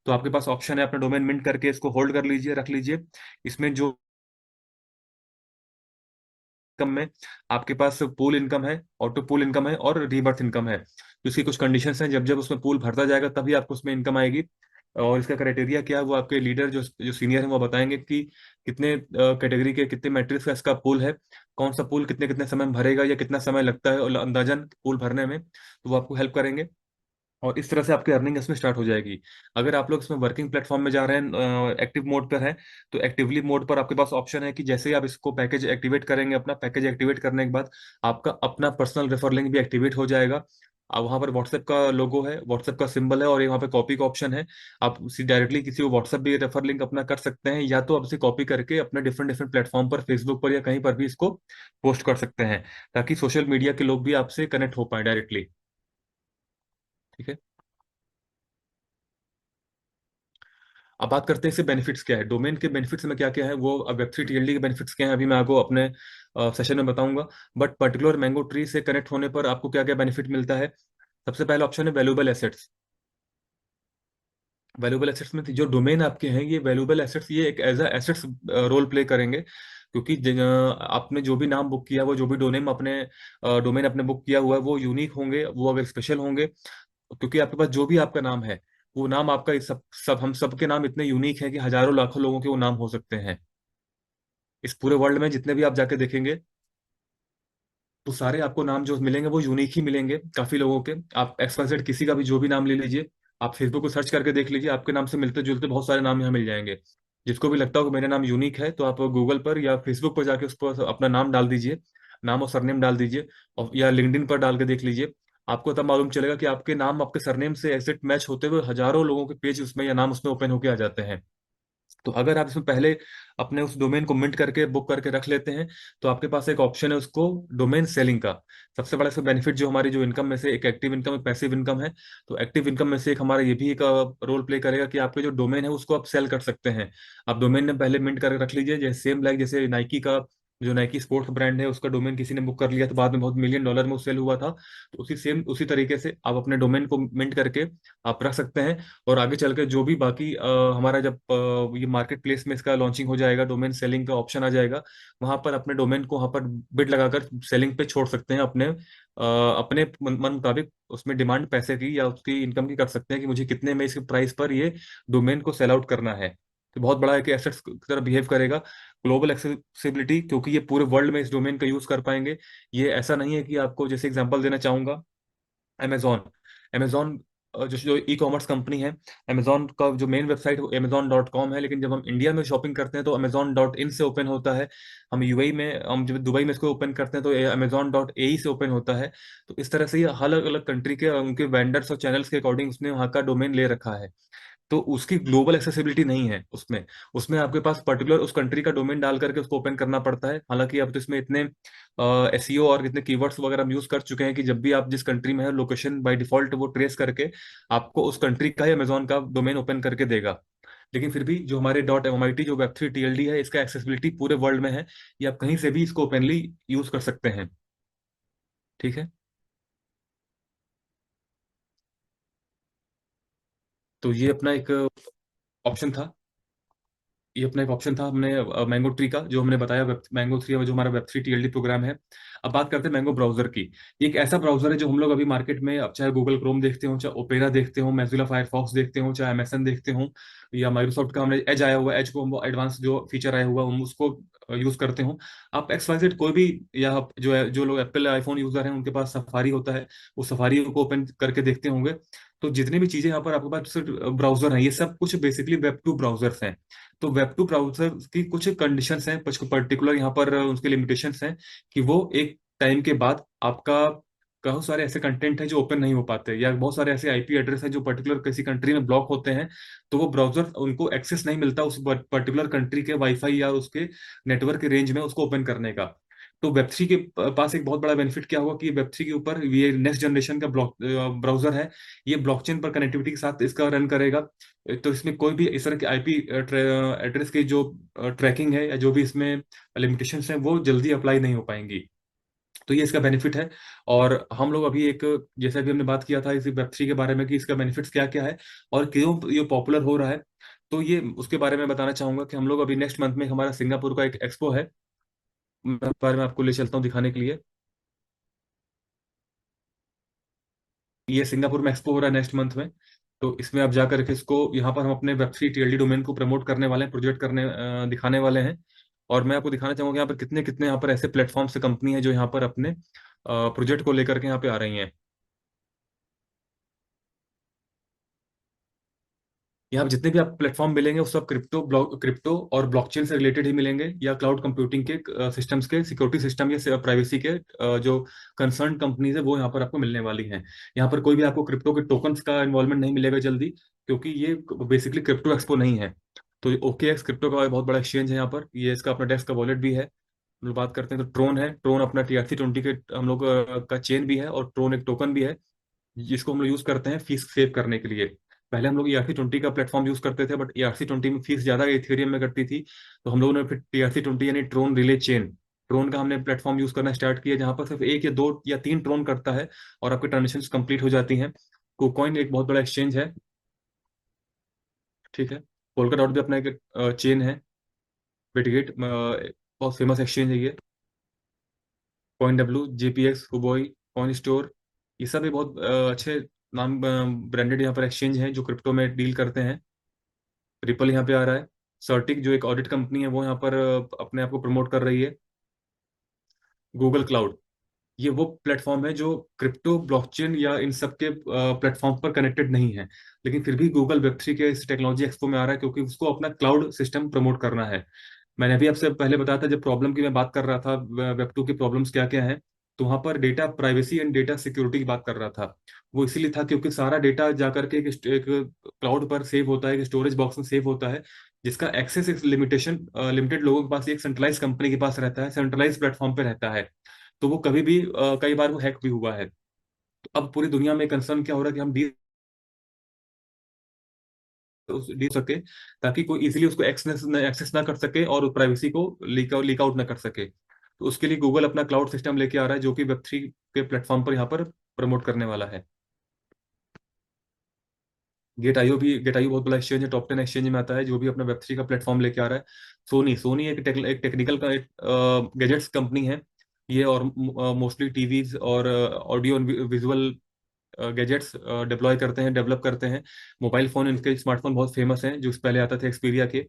तो आपके पास ऑप्शन है अपना डोमेन मिंट करके इसको होल्ड कर लीजिए, रख लीजिए। इसमें जो इनकम में आपके पास पूल इनकम है, ऑटो पूल इनकम है, और रीबर्थ इनकम है। तो इसकी कुछ कंडीशंस हैं, जब जब उसमें पूल भरता जाएगा तभी आपको उसमें इनकम आएगी। और इसका क्राइटेरिया क्या है, वो आपके लीडर जो जो सीनियर हैं वो बताएंगे कि कितने कैटेगरी के कितने मैट्रिक्स का इसका पूल है, कौन सा पूल कितने कितने समय में भरेगा, या कितना समय लगता है और अंदाजन पूल भरने में, तो वो आपको हेल्प करेंगे। और इस तरह से आपकी अर्निंग इसमें स्टार्ट हो जाएगी। अगर आप लोग इसमें वर्किंग प्लेटफॉर्म में जा रहे हैं, एक्टिव मोड पर है, तो एक्टिवली मोड पर आपके पास ऑप्शन है कि जैसे ही आप इसको पैकेज एक्टिवेट करेंगे, अपना पैकेज एक्टिवेट करने के बाद आपका अपना पर्सनल रेफर लिंक भी एक्टिवेट हो जाएगा। अब वहाँ पर व्हाट्सएप का लोगो है, व्हाट्सएप का सिंबल है, और वहाँ पे कॉपी का ऑप्शन है। आप उसी डायरेक्टली किसी को व्हाट्सएप भी रेफर लिंक अपना कर सकते हैं, या तो आप इसे कॉपी करके अपने डिफरेंट डिफरेंट प्लेटफॉर्म पर, फेसबुक पर या कहीं पर भी इसको पोस्ट कर सकते हैं, ताकि सोशल मीडिया के लोग भी आपसे कनेक्ट हो पाए डायरेक्टली। ठीक है, अब बात करते हैं इससे बेनिफिट्स क्या है, डोमेन के बेनिफिट्स में क्या क्या है, वो अब वेब थ्री टीएलडी के बेनिफिट्स क्या हैं अभी मैं आपको अपने सेशन में बताऊंगा। बट पर्टिकुलर मैंगो ट्री से कनेक्ट होने पर आपको क्या क्या बेनिफिट मिलता है। सबसे पहला ऑप्शन है वैल्यूएबल एसेट्स। वैल्यूएबल एसेट्स में जो डोमेन आपके हैं, ये वैल्यूएबल एसेट्स, ये एक as a assets role play करेंगे, क्योंकि आपने जो भी नाम बुक किया, वो जो भी डोमेन अपने डोमेन अपने बुक किया हुआ है, वो यूनिक होंगे, वो अगर स्पेशल होंगे, क्योंकि आपके पास जो भी आपका नाम है, वो नाम आपका इस सब सब हम सबके नाम इतने यूनिक हैं कि हजारों लाखों लोगों के वो नाम हो सकते हैं। इस पूरे वर्ल्ड में जितने भी आप जाके देखेंगे, तो सारे आपको नाम जो मिलेंगे वो यूनिक ही मिलेंगे काफी लोगों के। आप XYZ किसी का भी जो भी नाम ले लीजिए, आप फेसबुक को सर्च करके देख लीजिए, आपके नाम से मिलते जुलते बहुत सारे नाम यहाँ मिल जाएंगे। जिसको भी लगता हो कि मेरा नाम यूनिक है, तो आप गूगल पर या फेसबुक पर जाके उस पर अपना नाम डाल दीजिए, नाम और सरनेम डाल दीजिए, और या लिंक्डइन पर डाल के देख लीजिए। आपको तब मालूम चलेगा कि आपके नाम आपके सरनेम से एग्जैक्ट मैच होते हुए हजारों लोगों के पेज उसमें या नाम उसमें ओपन होके आ जाते हैं। तो अगर आप इसमें पहले अपने उस डोमेन को मिंट करके बुक करके रख लेते हैं, तो आपके पास एक ऑप्शन है उसको डोमेन सेलिंग का। सबसे बड़ा इसका बेनिफिट, जो हमारी जो इनकम में से एक एक्टिव इनकम, एक पैसिव इनकम है, तो एक्टिव इनकम में से एक हमारा ये भी एक रोल प्ले करेगा कि आपके जो डोमेन है उसको आप सेल कर सकते हैं। आप डोमेन ने पहले मिंट करके रख लीजिए, जैसे सेम लाइक जैसे नाइकी का, जो नाइकी स्पोर्ट्स ब्रांड है, उसका डोमेन किसी ने बुक कर लिया तो बाद में बहुत मिलियन डॉलर में सेल हुआ था, तो उसी तरीके से आप अपने डोमेन को मिंट करके आप रख सकते हैं। और आगे चल के जो भी बाकी हमारा जब ये मार्केट प्लेस में इसका लॉन्चिंग हो जाएगा, डोमेन सेलिंग का ऑप्शन आ जाएगा, वहां पर अपने डोमेन को वहां पर बिड लगाकर सेलिंग पे छोड़ सकते हैं, अपने मन मुताबिक उसमें डिमांड पैसे की या उसकी इनकम की कर सकते हैं कि मुझे कितने में इसके प्राइस पर ये डोमेन को सेल आउट करना है। तो बहुत बड़ा एक एसेट्स की तरह बिहेव करेगा। ग्लोबल एक्सेसिबिलिटी, क्योंकि ये पूरे वर्ल्ड में इस डोमेन का यूज कर पाएंगे। ये ऐसा नहीं है कि आपको, जैसे एग्जांपल देना चाहूंगा, अमेजोन। अमेजोन जो जो ई कॉमर्स कंपनी है, अमेजोन का जो मेन वेबसाइट वो amazon.com है, लेकिन जब हम इंडिया में शॉपिंग करते हैं तो amazon.in से ओपन होता है। हम यूएई में, हम जब दुबई में इसको ओपन करते हैं तो amazon.ae से ओपन होता है। तो इस तरह से ये अलग अलग कंट्री के उनके वेंडर्स और चैनल्स के अकॉर्डिंग उसने वहाँ का डोमेन ले रखा है। तो उसकी ग्लोबल एक्सेसिबिलिटी नहीं है उसमें। उसमें आपके पास पर्टिकुलर उस कंट्री का डोमेन डाल करके उसको ओपन करना पड़ता है। हालांकि अब तो इसमें इतने एसईओ और इतने कीवर्ड्स वगैरह हम यूज कर चुके हैं कि जब भी आप जिस कंट्री में है, लोकेशन बाय डिफॉल्ट वो ट्रेस करके आपको उस कंट्री का ही अमेजोन का डोमेन ओपन करके देगा। लेकिन फिर भी जो हमारे .mit जो Web3 TLD है, इसका एक्सेसिबिलिटी पूरे वर्ल्ड में है। ये आप कहीं से भी इसको ओपनली यूज कर सकते हैं। ठीक है। तो ये अपना एक ऑप्शन था। ये अपना एक ऑप्शन था हमने मैंगो ट्री का, जो हमने बताया, मैंगो थ्री जो हमारा Web3 TLD प्रोग्राम है। अब बात करते हैं मैंगो ब्राउजर की। ये एक ऐसा ब्राउजर है जो हम लोग अभी मार्केट में, अब चाहे गूगल क्रोम देखते हो, चाहे ओपेरा देखते हो, मेजुला फायरफॉक्स देखते हो, चाहे एमएसएन देखते हो, या माइक्रोसॉफ्ट का हमने एज आया हुआ, एज को एडवांस जो फीचर आया हुआ हम उसको यूज करते हो। आप XYZ कोई भी, या जो लोग एप्पल आईफोन यूजर हैं उनके पास सफारी होता है, वो सफारी को ओपन करके देखते होंगे। तो जितनी भी चीजें यहाँ पर आपके पास ब्राउजर हैं, ये सब कुछ बेसिकली Web2 ब्राउजर्स हैं। तो Web2 ब्राउजर की कुछ कंडीशंस हैं, कुछ पर्टिकुलर यहाँ पर उसके लिमिटेशंस हैं, कि वो एक टाइम के बाद आपका बहुत सारे ऐसे कंटेंट हैं जो ओपन नहीं हो पाते, या बहुत सारे ऐसे आईपी एड्रेस हैं जो पर्टिकुलर किसी कंट्री में ब्लॉक होते हैं, तो वो ब्राउजर उनको एक्सेस नहीं मिलता उस पर्टिकुलर कंट्री के वाईफाई या उसके नेटवर्क के रेंज में उसको ओपन करने का। तो Web3 के पास एक बहुत बड़ा बेनिफिट क्या हुआ कि Web3 के ऊपर ये नेक्स्ट जनरेशन का ब्राउजर है। ये ब्लॉकचेन पर कनेक्टिविटी के साथ इसका रन करेगा। तो इसमें कोई भी इस तरह के आईपी एड्रेस की जो ट्रैकिंग है, या जो भी इसमें लिमिटेशंस हैं, वो जल्दी अप्लाई नहीं हो पाएंगी। तो ये इसका बेनिफिट है। और हम लोग अभी एक, जैसे अभी हमने बात किया था इस Web3 के बारे में कि इसका बेनिफिट्स क्या क्या है और क्यों ये पॉपुलर हो रहा है, तो ये उसके बारे में बताना चाहूंगा कि हम लोग अभी नेक्स्ट मंथ में हमारा सिंगापुर का एक एक्सपो है। मैं उस बारे में आपको ले चलता हूँ दिखाने के लिए। ये सिंगापुर में एक्सपो हो रहा है नेक्स्ट मंथ में। तो इसमें आप जाकर के इसको, यहाँ पर हम अपने Web3 TLD डोमेन को प्रमोट करने वाले हैं, प्रोजेक्ट करने दिखाने वाले हैं। और मैं आपको दिखाना चाहूंगा यहाँ पर कितने कितने यहाँ पर ऐसे प्लेटफॉर्म से कंपनी है जो यहाँ पर अपने प्रोजेक्ट को लेकर के यहाँ पे आ रही हैं। यहाँ पे जितने भी आप प्लेटफॉर्म मिलेंगे वो सब क्रिप्टो और ब्लॉकचेन से रिलेटेड ही मिलेंगे, या क्लाउड कंप्यूटिंग के सिस्टम्स के, सिक्योरिटी सिस्टम या प्राइवेसी के जो कंसर्न कंपनीज है वो यहाँ पर आपको मिलने वाली हैं। यहाँ पर कोई भी आपको क्रिप्टो के टोकन्स का इन्वॉल्वमेंट नहीं मिलेगा जल्दी, क्योंकि ये बेसिकली क्रिप्टो एक्सपो नहीं है। तो OKX क्रिप्टो का बहुत बड़ा एक्सचेंज है यहाँ पर, ये इसका अपना डेस्क का वॉलेट भी है। हम लोग बात करते हैं तो ट्रोन है, ट्रोन अपना TRC20 के हम लोग का चेन भी है, और ट्रोन एक टोकन भी है जिसको हम लोग यूज करते हैं फीस सेव करने के लिए। पहले हम लोग ERC20 का प्लेटफॉर्म यूज करते थे, बट ERC20 में फीस ज्यादा इथेरियम में कटती थी, तो हम लोगों ने फिर TRC20 यानी ट्रोन रिले चेन ट्रोन का हमने प्लेटफॉर्म यूज करना स्टार्ट किया, जहां पर सिर्फ एक या दो या तीन ट्रोन करता है और आपकी ट्रांजेक्शन कंप्लीट हो जाती हैं। कुकॉइन एक बहुत बड़ा एक्सचेंज है। ठीक है। पोल्का डॉट भी अपना एक चेन है। बिटगेट बहुत फेमस एक्सचेंज है ये। कॉइन डब्ल्यू, जेपीएक्स, हुबोई, कॉइन स्टोर, ये सब भी बहुत अच्छे नाम ब्रांडेड यहाँ पर एक्सचेंज हैं जो क्रिप्टो में डील करते हैं। रिपल यहाँ पे आ रहा है। सर्टिक जो एक ऑडिट कंपनी है वो यहाँ पर अपने आप को प्रमोट कर रही है। गूगल क्लाउड, ये वो प्लेटफॉर्म है जो क्रिप्टो, ब्लॉकचेन या इन सब के प्लेटफॉर्म पर कनेक्टेड नहीं है, लेकिन फिर भी गूगल वेब3 के इस टेक्नोलॉजी एक्सपो में आ रहा है क्योंकि उसको अपना क्लाउड सिस्टम प्रमोट करना है। मैंने अभी आपसे पहले बताया था, जब प्रॉब्लम की मैं बात कर रहा था, वेब 2 की प्रॉब्लम्स क्या क्या हैं, तो वहां पर data privacy and data security की बात कर रहा था। वो इसीलिए था क्योंकि सारा डेटा जाकर के एक क्लाउड पर सेव होता है, एक स्टोरेज बॉक्स में सेव होता है, जिसका एक्सेस एक लिमिटेशन लिमिटेड लोगों के पास, एक सेंट्रलाइज कंपनी के पास रहता है, सेंट्रलाइज प्लेटफॉर्म पे रहता है। तो वो कभी भी कई बार वो हैक भी हुआ है। तो अब पूरी दुनिया में कंसर्न क्या हो रहा है कि हम डी सके, ताकि कोई इजीली उसको एक्सेस ना कर सके और प्राइवेसी को लीक आउट ना कर सके। तो उसके लिए गूगल अपना क्लाउड सिस्टम लेके आ रहा है जो कि वेब 3 के प्लेटफॉर्म पर यहाँ पर प्रमोट करने वाला है। गेट आईओ बहुत बड़ा एक्सचेंज है, टॉप 10 एक्सचेंज में आता है, जो भी अपना वेब 3 का प्लेटफॉर्म लेके आ रहा है। सोनी सोनी एक टेक्निकल का गैजेट्स कंपनी है ये, और मोस्टली टीवीज और ऑडियो विजुअल गैजेट्स डिप्लॉय करते हैं, डेवलप करते हैं। मोबाइल फोन, इनके स्मार्टफोन बहुत फेमस हैं जो पहले आते थे एक्सपीरिया के।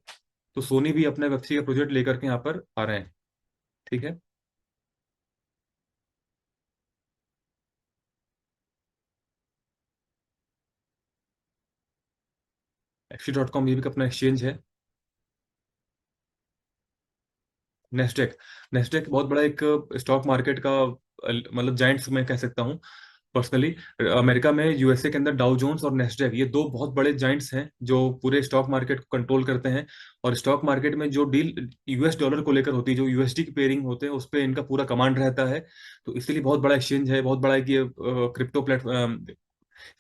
तो सोनी भी अपने वेब 3 का प्रोजेक्ट लेकर के यहाँ पर आ रहे हैं। ठीक है। X.com ये भी अपना एक्सचेंज है। नेस्डेक, नेस्डेक बहुत बड़ा एक स्टॉक मार्केट का मतलब जाइंट्स मैं कह सकता हूँ पर्सनली। अमेरिका में, यूएसए के अंदर डाउ जोन्स और नेस्डेक, ये दो बहुत बड़े जाइंट्स हैं जो पूरे स्टॉक मार्केट को कंट्रोल करते हैं। और स्टॉक मार्केट में जो डील यूएस डॉलर को लेकर होती है, जो यूएसडी की पेयरिंग होते हैं, उस पर इनका पूरा कमांड रहता है। तो इसलिए बहुत बड़ा एक्सचेंज है, बहुत बड़ा एक ये क्रिप्टो प्लेटफॉर्म,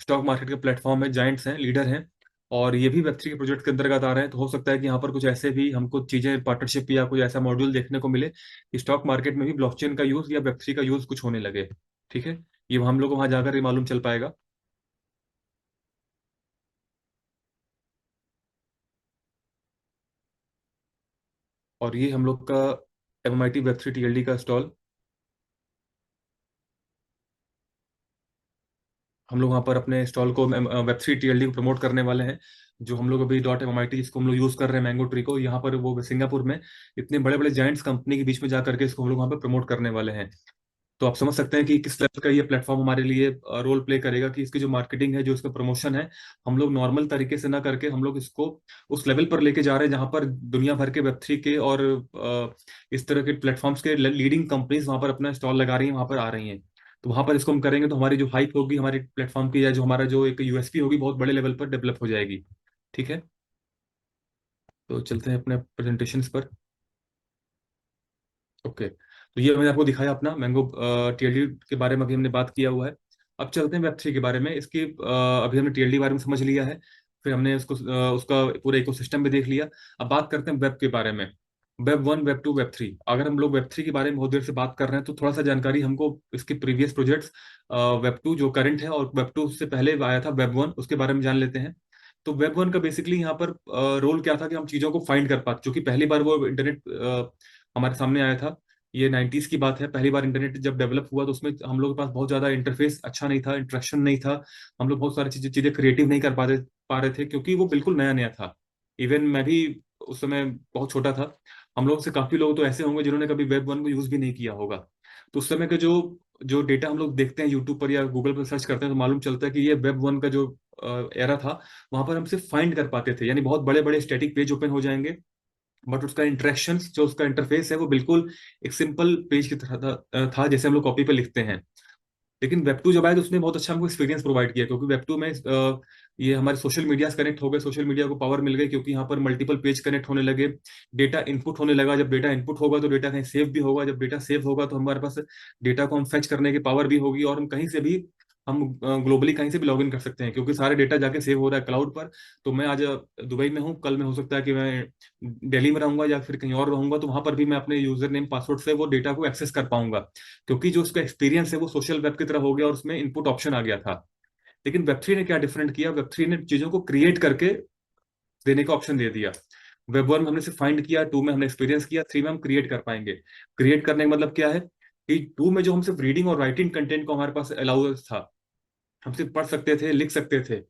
स्टॉक मार्केट के प्लेटफॉर्म में जाइंट्स हैं, लीडर हैं। और ये भी वेब 3 के प्रोजेक्ट के अंतर्गत आ रहे हैं। तो हो सकता है कि यहाँ पर कुछ ऐसे भी हमको चीजें, पार्टनरशिप या कोई ऐसा मॉड्यूल देखने को मिले कि स्टॉक मार्केट में भी ब्लॉकचेन का यूज या वेब 3 का यूज कुछ होने लगे। ठीक है। ये हम लोग को वहां जाकर ही मालूम चल पाएगा। और ये हम लोग का MIT वेब 3 TLD का स्टॉल, हम लोग वहाँ पर अपने स्टॉल को, वेब 3 TLD को प्रमोट करने वाले हैं। जो हम लोग अभी .MIT जिसको हम लोग यूज कर रहे हैं, मैंगो ट्री को, यहाँ पर वो सिंगापुर में इतने बड़े बड़े जायंट्स कंपनी के बीच में जा करके इसको हम लोग वहाँ पर प्रमोट करने वाले हैं। तो आप समझ सकते हैं कि किस लेवल का ये प्लेटफॉर्म हमारे लिए रोल प्ले करेगा, कि इसकी जो मार्केटिंग है, जो इसका प्रमोशन है, हम लोग नॉर्मल तरीके से ना करके हम लोग इसको उस लेवल पर लेके जा रहे हैं जहां पर दुनिया भर के वेब 3 के और इस तरह के प्लेटफॉर्म्स के लीडिंग कंपनीज वहां पर अपना स्टॉल लगा रही हैं, वहां पर आ रही हैं। तो वहां पर इसको हम करेंगे तो हमारी जो हाइप होगी हमारे प्लेटफॉर्म की, या जो हमारा जो एक यूएसपी होगी, बहुत बड़े लेवल पर डेवलप हो जाएगी। ठीक है। तो चलते हैं अपने प्रेजेंटेशंस पर। ओके, तो ये मैंने आपको दिखाया अपना मैंगो TLD के बारे में, अभी हमने बात किया हुआ है। अब चलते हैं वेब 3 के बारे में। इसकी अभी हमने TLD के बारे में समझ लिया है, फिर हमने उसका पूरा इकोसिस्टम भी देख लिया। अब बात करते हैं वेब के बारे में। Web 1, web 2, web 3। अगर हम लोग वेब 3 के बारे में बहुत देर से बात कर रहे हैं तो थोड़ा सा जानकारी हमको इसके प्रीवियस प्रोजेक्ट्स, वेब 2 जो करंट है और वेब 2 से पहले आया था वेब 1, उसके बारे में जान लेते हैं। तो वेब 1 का बेसिकली यहाँ पर रोल क्या था कि हम चीज़ों को फाइंड कर पाते, क्योंकि पहली बार वो इंटरनेट हमारे सामने आया था। ये 90s की बात है, पहली बार इंटरनेट जब डेवलप हुआ तो उसमें हम लोग के पास बहुत ज़्यादा इंटरफेस अच्छा नहीं था, इंटरेक्शन नहीं था। हम लोग बहुत सारी चीज़ें चीज़ें क्रिएटिव नहीं कर पा रहे थे, क्योंकि वो बिल्कुल नया नया था। इवन मैं भी उस समय बहुत छोटा था। हम लोग से काफ़ी लोग तो ऐसे होंगे जिन्होंने कभी वेब 1 को यूज़ भी नहीं किया होगा। तो उस समय के जो जो डेटा हम लोग देखते हैं यूट्यूब पर या गूगल पर सर्च करते हैं, तो मालूम चलता है कि ये वेब 1 का जो एरा था, वहां पर हम सिर्फ फाइंड कर पाते थे, यानी बहुत बड़े बड़े स्टैटिक पेज ओपन हो जाएंगे, बट उसका इंटरेक्शन, जो उसका इंटरफेस है, वो बिल्कुल एक सिंपल पेज की तरह था जैसे हम लोग कॉपी पे लिखते हैं। लेकिन वेब 2 जब आया तो उसने बहुत अच्छा हमको एक्सपीरियंस प्रोवाइड किया, क्योंकि वेब 2 में ये हमारे सोशल मीडिया से कनेक्ट हो गए, सोशल मीडिया को पावर मिल गई, क्योंकि यहाँ पर मल्टीपल पेज कनेक्ट होने लगे। डेटा इनपुट होने लगा, जब डेटा इनपुट होगा तो डेटा कहीं सेव भी होगा, जब डेटा सेव होगा तो हमारे पास डेटा को हम फेच करने की पावर भी होगी, और हम कहीं से भी हम ग्लोबली कहीं से भी लॉग इन कर सकते हैं, क्योंकि सारे डेटा जाके सेव हो रहा है क्लाउड पर। तो मैं आज दुबई में हूँ, कल में हो सकता है कि मैं दिल्ली में रहूंगा या फिर कहीं और रहूंगा, तो वहां पर भी मैं अपने यूजर नेम पासवर्ड से वो डेटा को एक्सेस कर पाऊंगा, क्योंकि जो उसका एक्सपीरियंस है वो सोशल वेब की तरह हो गया और उसमें इनपुट ऑप्शन आ गया था। लेकिन वेब 3 ने क्या डिफरेंट किया, वेब 3 ने चीजों को क्रिएट करके देने का ऑप्शन दे दिया। वेब 1 में हमने सिर्फ फाइंड किया, 2 में हमने एक्सपीरियंस किया, 3 में हम क्रिएट कर पाएंगे। क्रिएट करने का मतलब क्या है कि 2 में जो हम सिर्फ रीडिंग और राइटिंग कंटेंट को हमारे पास अलाउ था, हम सिर्फ पढ़ सकते थे, लिख सकते थे,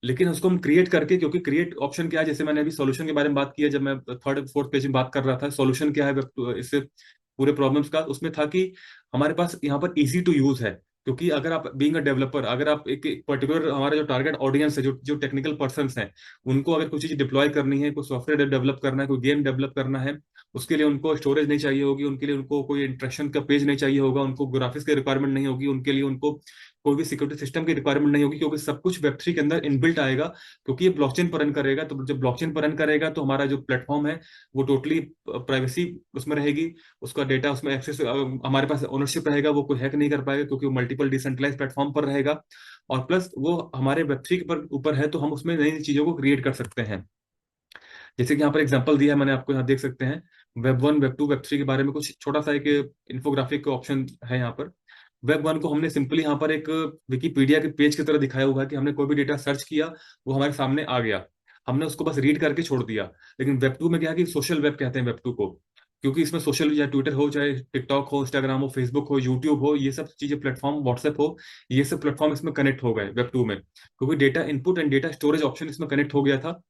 लेकिन उसको हम क्रिएट करके, क्योंकि क्रिएट ऑप्शन क्या है, जैसे मैंने अभी सॉल्यूशन के बारे में बात की है, जब मैं थर्ड फोर्थ पेज में बात कर रहा था सॉल्यूशन क्या है इससे पूरे प्रॉब्लम्स का, उसमें था कि हमारे पास यहाँ पर इजी टू यूज है। क्योंकि अगर आप बीइंग अ डेवलपर, अगर आप एक पर्टिकुलर हमारा जो टारगेट ऑडियंस है, जो जो टेक्निकल पर्सन्स हैं, उनको अगर कुछ चीज डिप्लॉय करनी है, कोई सॉफ्टवेयर डेवलप करना है, कोई गेम डेवलप करना है, उसके लिए उनको स्टोरेज नहीं चाहिए होगी, उनके लिए उनको कोई इंटरेक्शन का पेज नहीं चाहिए होगा, उनको ग्राफिक्स की रिक्वायरमेंट नहीं होगी, उनके लिए उनको कोई भी सिक्योरिटी सिस्टम की रिक्वायरमेंट नहीं होगी, क्योंकि सब कुछ वेब 3 के अंदर इनबिल्ट आएगा। क्योंकि ये ब्लॉकचेन पर रन करेगा, तो जब ब्लॉकचेन पर रन करेगा तो हमारा जो प्लेटफॉर्म है वो टोटली प्राइवेसी उसमें रहेगी, उसका डेटा उसमें एक्सेस, हमारे पास ओनरशिप रहेगा, वो कोई हैक नहीं कर पाएगा, क्योंकि वो मल्टीपल डिसेंट्रलाइज प्लेटफॉर्म पर रहेगा। और प्लस वो हमारे वेब 3 के ऊपर है, तो हम उसमें नई नई चीजों को क्रिएट कर सकते हैं। जैसे कि यहाँ पर एग्जांपल दिया है मैंने आपको, यहाँ देख सकते हैं वेब 1, वेब 2, वेब 3 के बारे में कुछ छोटा सा एक इन्फोग्राफिक ऑप्शन है यहाँ पर। वेब 1 को हमने सिंपली यहाँ पर एक विकिपीडिया के पेज की तरह दिखाया हुआ है कि हमने कोई भी डेटा सर्च किया, वो हमारे सामने आ गया, हमने उसको बस रीड करके छोड़ दिया। लेकिन वेब 2 में क्या है कि सोशल वेब कहते हैं वेब 2 को, क्योंकि इसमें सोशल, या ट्विटर हो, चाहे टिकटॉक हो, इंस्टाग्राम हो, फेसबुक हो, यूट्यूब हो, ये सब चीजें प्लेटफॉर्म, व्हाट्सएप हो, ये सब प्लेटफॉर्म इसमें कनेक्ट हो गए वेब 2 में, क्योंकि data input and data storage option इसमें कनेक्ट हो गया था।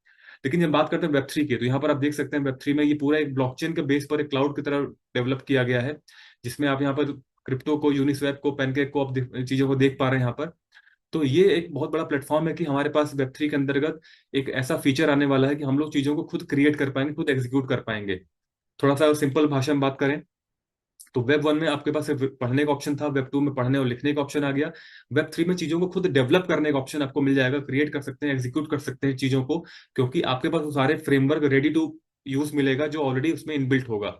लेकिन जब बात करते हैं वेब 3 की, तो यहाँ पर आप देख सकते हैं वेब 3 में ये पूरा एक ब्लॉकचेन के बेस पर एक क्लाउड की तरह डेवलप किया गया है, जिसमें आप यहाँ पर क्रिप्टो को, यूनिस्वैप को, पैनकेक को, आप चीजों को देख पा रहे हैं यहाँ पर। तो ये एक बहुत बड़ा प्लेटफॉर्म है कि हमारे पास वेब 3 के अंतर्गत एक ऐसा फीचर आने वाला है कि हम लोग चीजों को खुद क्रिएट कर पाएंगे, खुद एग्जीक्यूट कर पाएंगे। थोड़ा सा सिंपल भाषा में बात करें तो वेब 1 में आपके पास सिर्फ पढ़ने का ऑप्शन था, वेब 2 में पढ़ने और लिखने का ऑप्शन आ गया, वेब 3 में चीजों को खुद डेवलप करने का ऑप्शन आपको मिल जाएगा, क्रिएट कर सकते हैं, एग्जीक्यूट कर सकते हैं चीजों को, क्योंकि आपके पास वो सारे फ्रेमवर्क रेडी टू यूज मिलेगा जो ऑलरेडी उसमें इनबिल्ट होगा।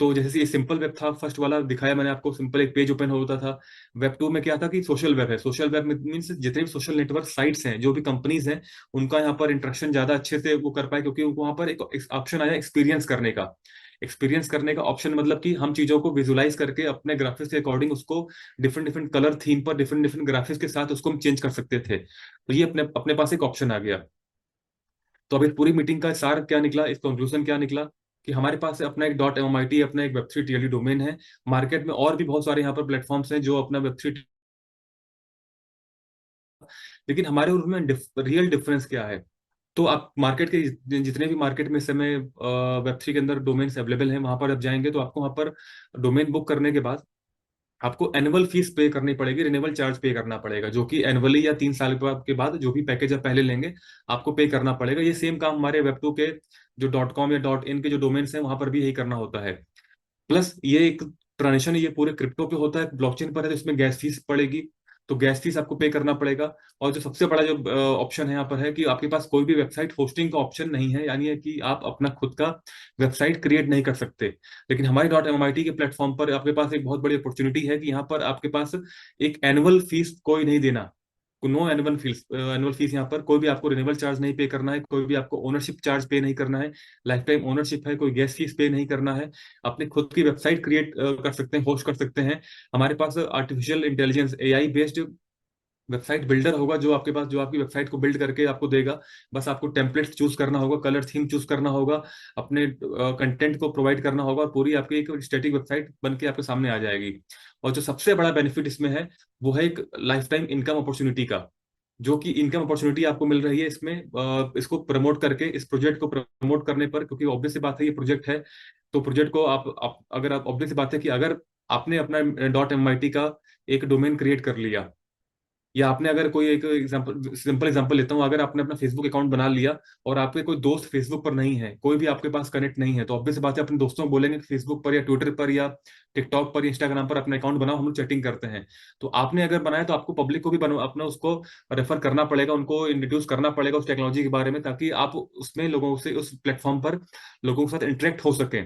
तो जैसे ये सिंपल वेब था, फर्स्ट वाला दिखाया मैंने आपको, सिंपल एक पेज ओपन होता था। वेब 2 में क्या था कि सोशल वेब है, सोशल वेब में मीन्स जितने भी सोशल नेटवर्क साइट्स हैं, जो भी कंपनीज हैं, उनका यहाँ पर इंटरेक्शन ज्यादा अच्छे से वो कर पाए, क्योंकि उनको वहाँ पर एक ऑप्शन आया एक्सपीरियंस करने का। एक्सपीरियंस करने का ऑप्शन मतलब कि हम चीजों को विजुलाइज करके अपने ग्राफिक्स के अकॉर्डिंग उसको डिफरेंट डिफरेंट कलर थीम पर, डिफरेंट डिफरेंट ग्राफिक्स के साथ उसको हम चेंज कर सकते थे, तो ये अपने अपने पास एक ऑप्शन आ गया। तो अब इस पूरी मीटिंग का सार क्या निकला, इस कंक्लूजन क्या निकला, कि हमारे पास अपना एक .mit, अपना एक वेब 3 टीएलडी डोमेन है। मार्केट में और भी बहुत सारे यहाँ पर प्लेटफॉर्म्स हैं जो अपना वेब 3, लेकिन हमारे उनमें रियल डिफरेंस क्या है। तो आप मार्केट के जितने भी मार्केट में इस समय वेब 3 के अंदर डोमेन्स अवेलेबल हैं, वहां पर आप जाएंगे तो आपको वहां पर डोमेन बुक करने के बाद आपको एनुअल फीस पे करनी पड़ेगी, रिन्यूअल चार्ज पे करना पड़ेगा, जो कि एनुअली या 3 साल के बाद जो भी पैकेज आप पहले लेंगे आपको पे करना पड़ेगा। ये सेम काम हमारे वेब 2 के जो .com या .in के जो डोमेन्स हैं वहां पर भी यही करना होता है। प्लस ये एक ट्रांजेक्शन ये पूरे क्रिप्टो पे होता है, ब्लॉकचेन पर है, तो इसमें गैस फीस पड़ेगी, तो गैस फीस आपको पे करना पड़ेगा। और जो सबसे बड़ा जो ऑप्शन है यहाँ पर है कि आपके पास कोई भी वेबसाइट होस्टिंग का ऑप्शन नहीं है, यानी है कि आप अपना खुद का वेबसाइट क्रिएट नहीं कर सकते। लेकिन हमारे .mit के प्लेटफॉर्म पर आपके पास एक बहुत बड़ी अपॉर्चुनिटी है कि यहाँ पर आपके पास एक एनुअल फीस कोई नहीं देना, no annual fees. Annual fees यहाँ पर कोई भी आपको रिन्यूअल चार्ज नहीं पे करना है, कोई भी आपको ओनरशिप चार्ज पे नहीं करना है, लाइफ टाइम ओनरशिप है, कोई गैस फीस पे नहीं करना है। अपनी खुद की वेबसाइट क्रिएट कर सकते हैं, होस्ट कर सकते हैं। हमारे पास artificial intelligence AI based website builder होगा, जो आपके पास, जो आपकी वेबसाइट को बिल्ड करके आपको देगा। बस आपको टेम्पलेट्स चूज करना होगा, कलर थीम चूज करना होगा, अपने कंटेंट को प्रोवाइड करना होगा, और पूरी आपकी एक स्टैटिक वेबसाइट बन के आपके सामने आ जाएगी। और जो सबसे बड़ा बेनिफिट इसमें है वो है एक लाइफ टाइम इनकम अपॉर्चुनिटी का, जो कि इनकम अपॉर्चुनिटी आपको मिल रही है इसमें, इसको प्रमोट करके, इस प्रोजेक्ट को प्रमोट करने पर, क्योंकि ऑब्वियस सी बात है ये प्रोजेक्ट है। तो प्रोजेक्ट को आप अगर आप, ऑब्वियस सी बात है कि अगर आपने अपना .mit का एक डोमेन क्रिएट कर लिया, या आपने अगर कोई एक एग्जांपल, सिंपल एग्जांपल लेता हूँ, अगर आपने अपना फेसबुक अकाउंट बना लिया और आपके कोई दोस्त फेसबुक पर नहीं है, कोई भी आपके पास कनेक्ट नहीं है, तो ऑब्वियस बात है अपने दोस्तों को बोलेंगे फेसबुक पर या ट्विटर पर या टिकटॉक पर या इंस्टाग्राम पर अपना अकाउंट बनाओ, हम लोग चैटिंग करते हैं। तो आपने अगर बनाया तो आपको पब्लिक को भी अपना उसको रेफर करना पड़ेगा, उनको इंट्रोड्यूस करना पड़ेगा उस टेक्नोलॉजी के बारे में, ताकि आप उसमें लोगों से, उस प्लेटफॉर्म पर लोगों के साथ इंटरेक्ट हो सके।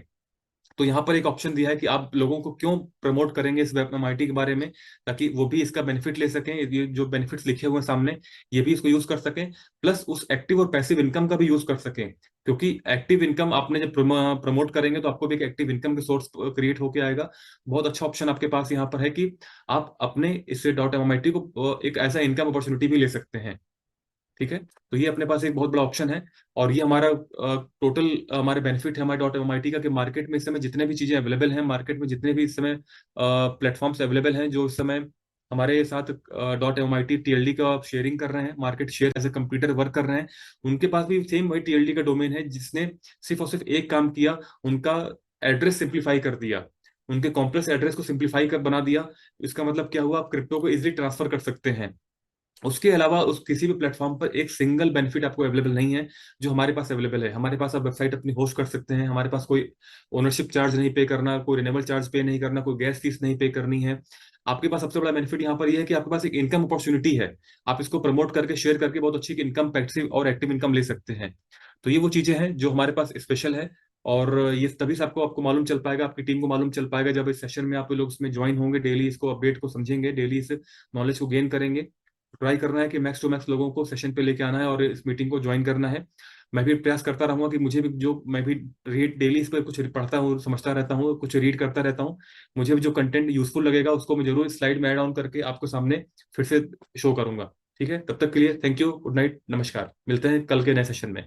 तो यहाँ पर एक ऑप्शन दिया है कि आप लोगों को क्यों प्रमोट करेंगे इस वेब एमआईटी के बारे में, ताकि वो भी इसका बेनिफिट ले सकें, ये जो बेनिफिट्स लिखे हुए हैं सामने ये भी इसको यूज कर सकें, प्लस उस एक्टिव और पैसिव इनकम का भी यूज कर सकें। क्योंकि एक्टिव इनकम आपने जब प्रमोट करेंगे तो आपको भी एक एक्टिव इनकम के सोर्स क्रिएट होके आएगा। बहुत अच्छा ऑप्शन आपके पास यहाँ पर है कि आप अपने इस डॉट एमआईटी को एक ऐसा इनकम अपॉर्चुनिटी भी ले सकते हैं। ठीक है, तो ये अपने पास एक बहुत बड़ा ऑप्शन है। और ये हमारा टोटल हमारे बेनिफिट है हमारे डॉट एम आई टी का, कि मार्केट में इस समय जितने भी चीजें अवेलेबल हैं, मार्केट में जितने भी इस समय प्लेटफॉर्म्स अवेलेबल हैं जो इस समय हमारे साथ dot M I T TLD का शेयरिंग कर रहे हैं, market share as a computer work कर रहे हैं, उनके पास भी सेम वही टीएलडी का डोमेन है, जिसने सिर्फ और सिर्फ एक काम किया, उनका एड्रेस सिंप्लीफाई कर दिया, उनके कॉम्प्लेक्स एड्रेस को सिंप्लीफाई कर बना दिया। इसका मतलब क्या हुआ, आप क्रिप्टो को इजिली ट्रांसफर कर सकते हैं। उसके अलावा उस किसी भी प्लेटफॉर्म पर एक सिंगल बेनिफिट आपको अवेलेबल नहीं है जो हमारे पास अवेलेबल है। हमारे पास आप वेबसाइट अपनी होस्ट कर सकते हैं, हमारे पास कोई ओनरशिप चार्ज नहीं पे करना, कोई रिन्यूएबल चार्ज पे नहीं करना, कोई गैस फीस नहीं पे करनी है। आपके पास सबसे बड़ा बेनिफिट यहाँ पर यह है कि आपके पास एक इनकम अपॉर्चुनिटी है, आप इसको प्रमोट करके शेयर करके बहुत अच्छी इनकम, पैसिव और एक्टिव इनकम ले सकते हैं। तो ये वो चीजें हैं जो हमारे पास स्पेशल है। और ये तभी से आपको आपको मालूम चल पाएगा, आपकी टीम को मालूम चल पाएगा जब इस सेशन में आप लोग इसमें ज्वाइन होंगे, डेली इसको अपडेट को समझेंगे, डेली इस नॉलेज को गेन करेंगे। ट्राई करना है कि मैक्स टू मैक्स लोगों को सेशन पे लेके आना है और इस मीटिंग को ज्वाइन करना है। मैं भी प्रयास करता रहूंगा कि मुझे भी जो मैं भी रीड डेली इस पर कुछ पढ़ता हूँ, समझता रहता हूँ, कुछ रीड करता रहता हूँ, मुझे भी जो कंटेंट यूजफुल लगेगा उसको मैं जरूर स्लाइड में ऐड ऑन करके आपको सामने फिर से शो करूंगा। ठीक है, तब तक के लिए थैंक यू, गुड नाइट, नमस्कार, मिलते हैं कल के नए सेशन में।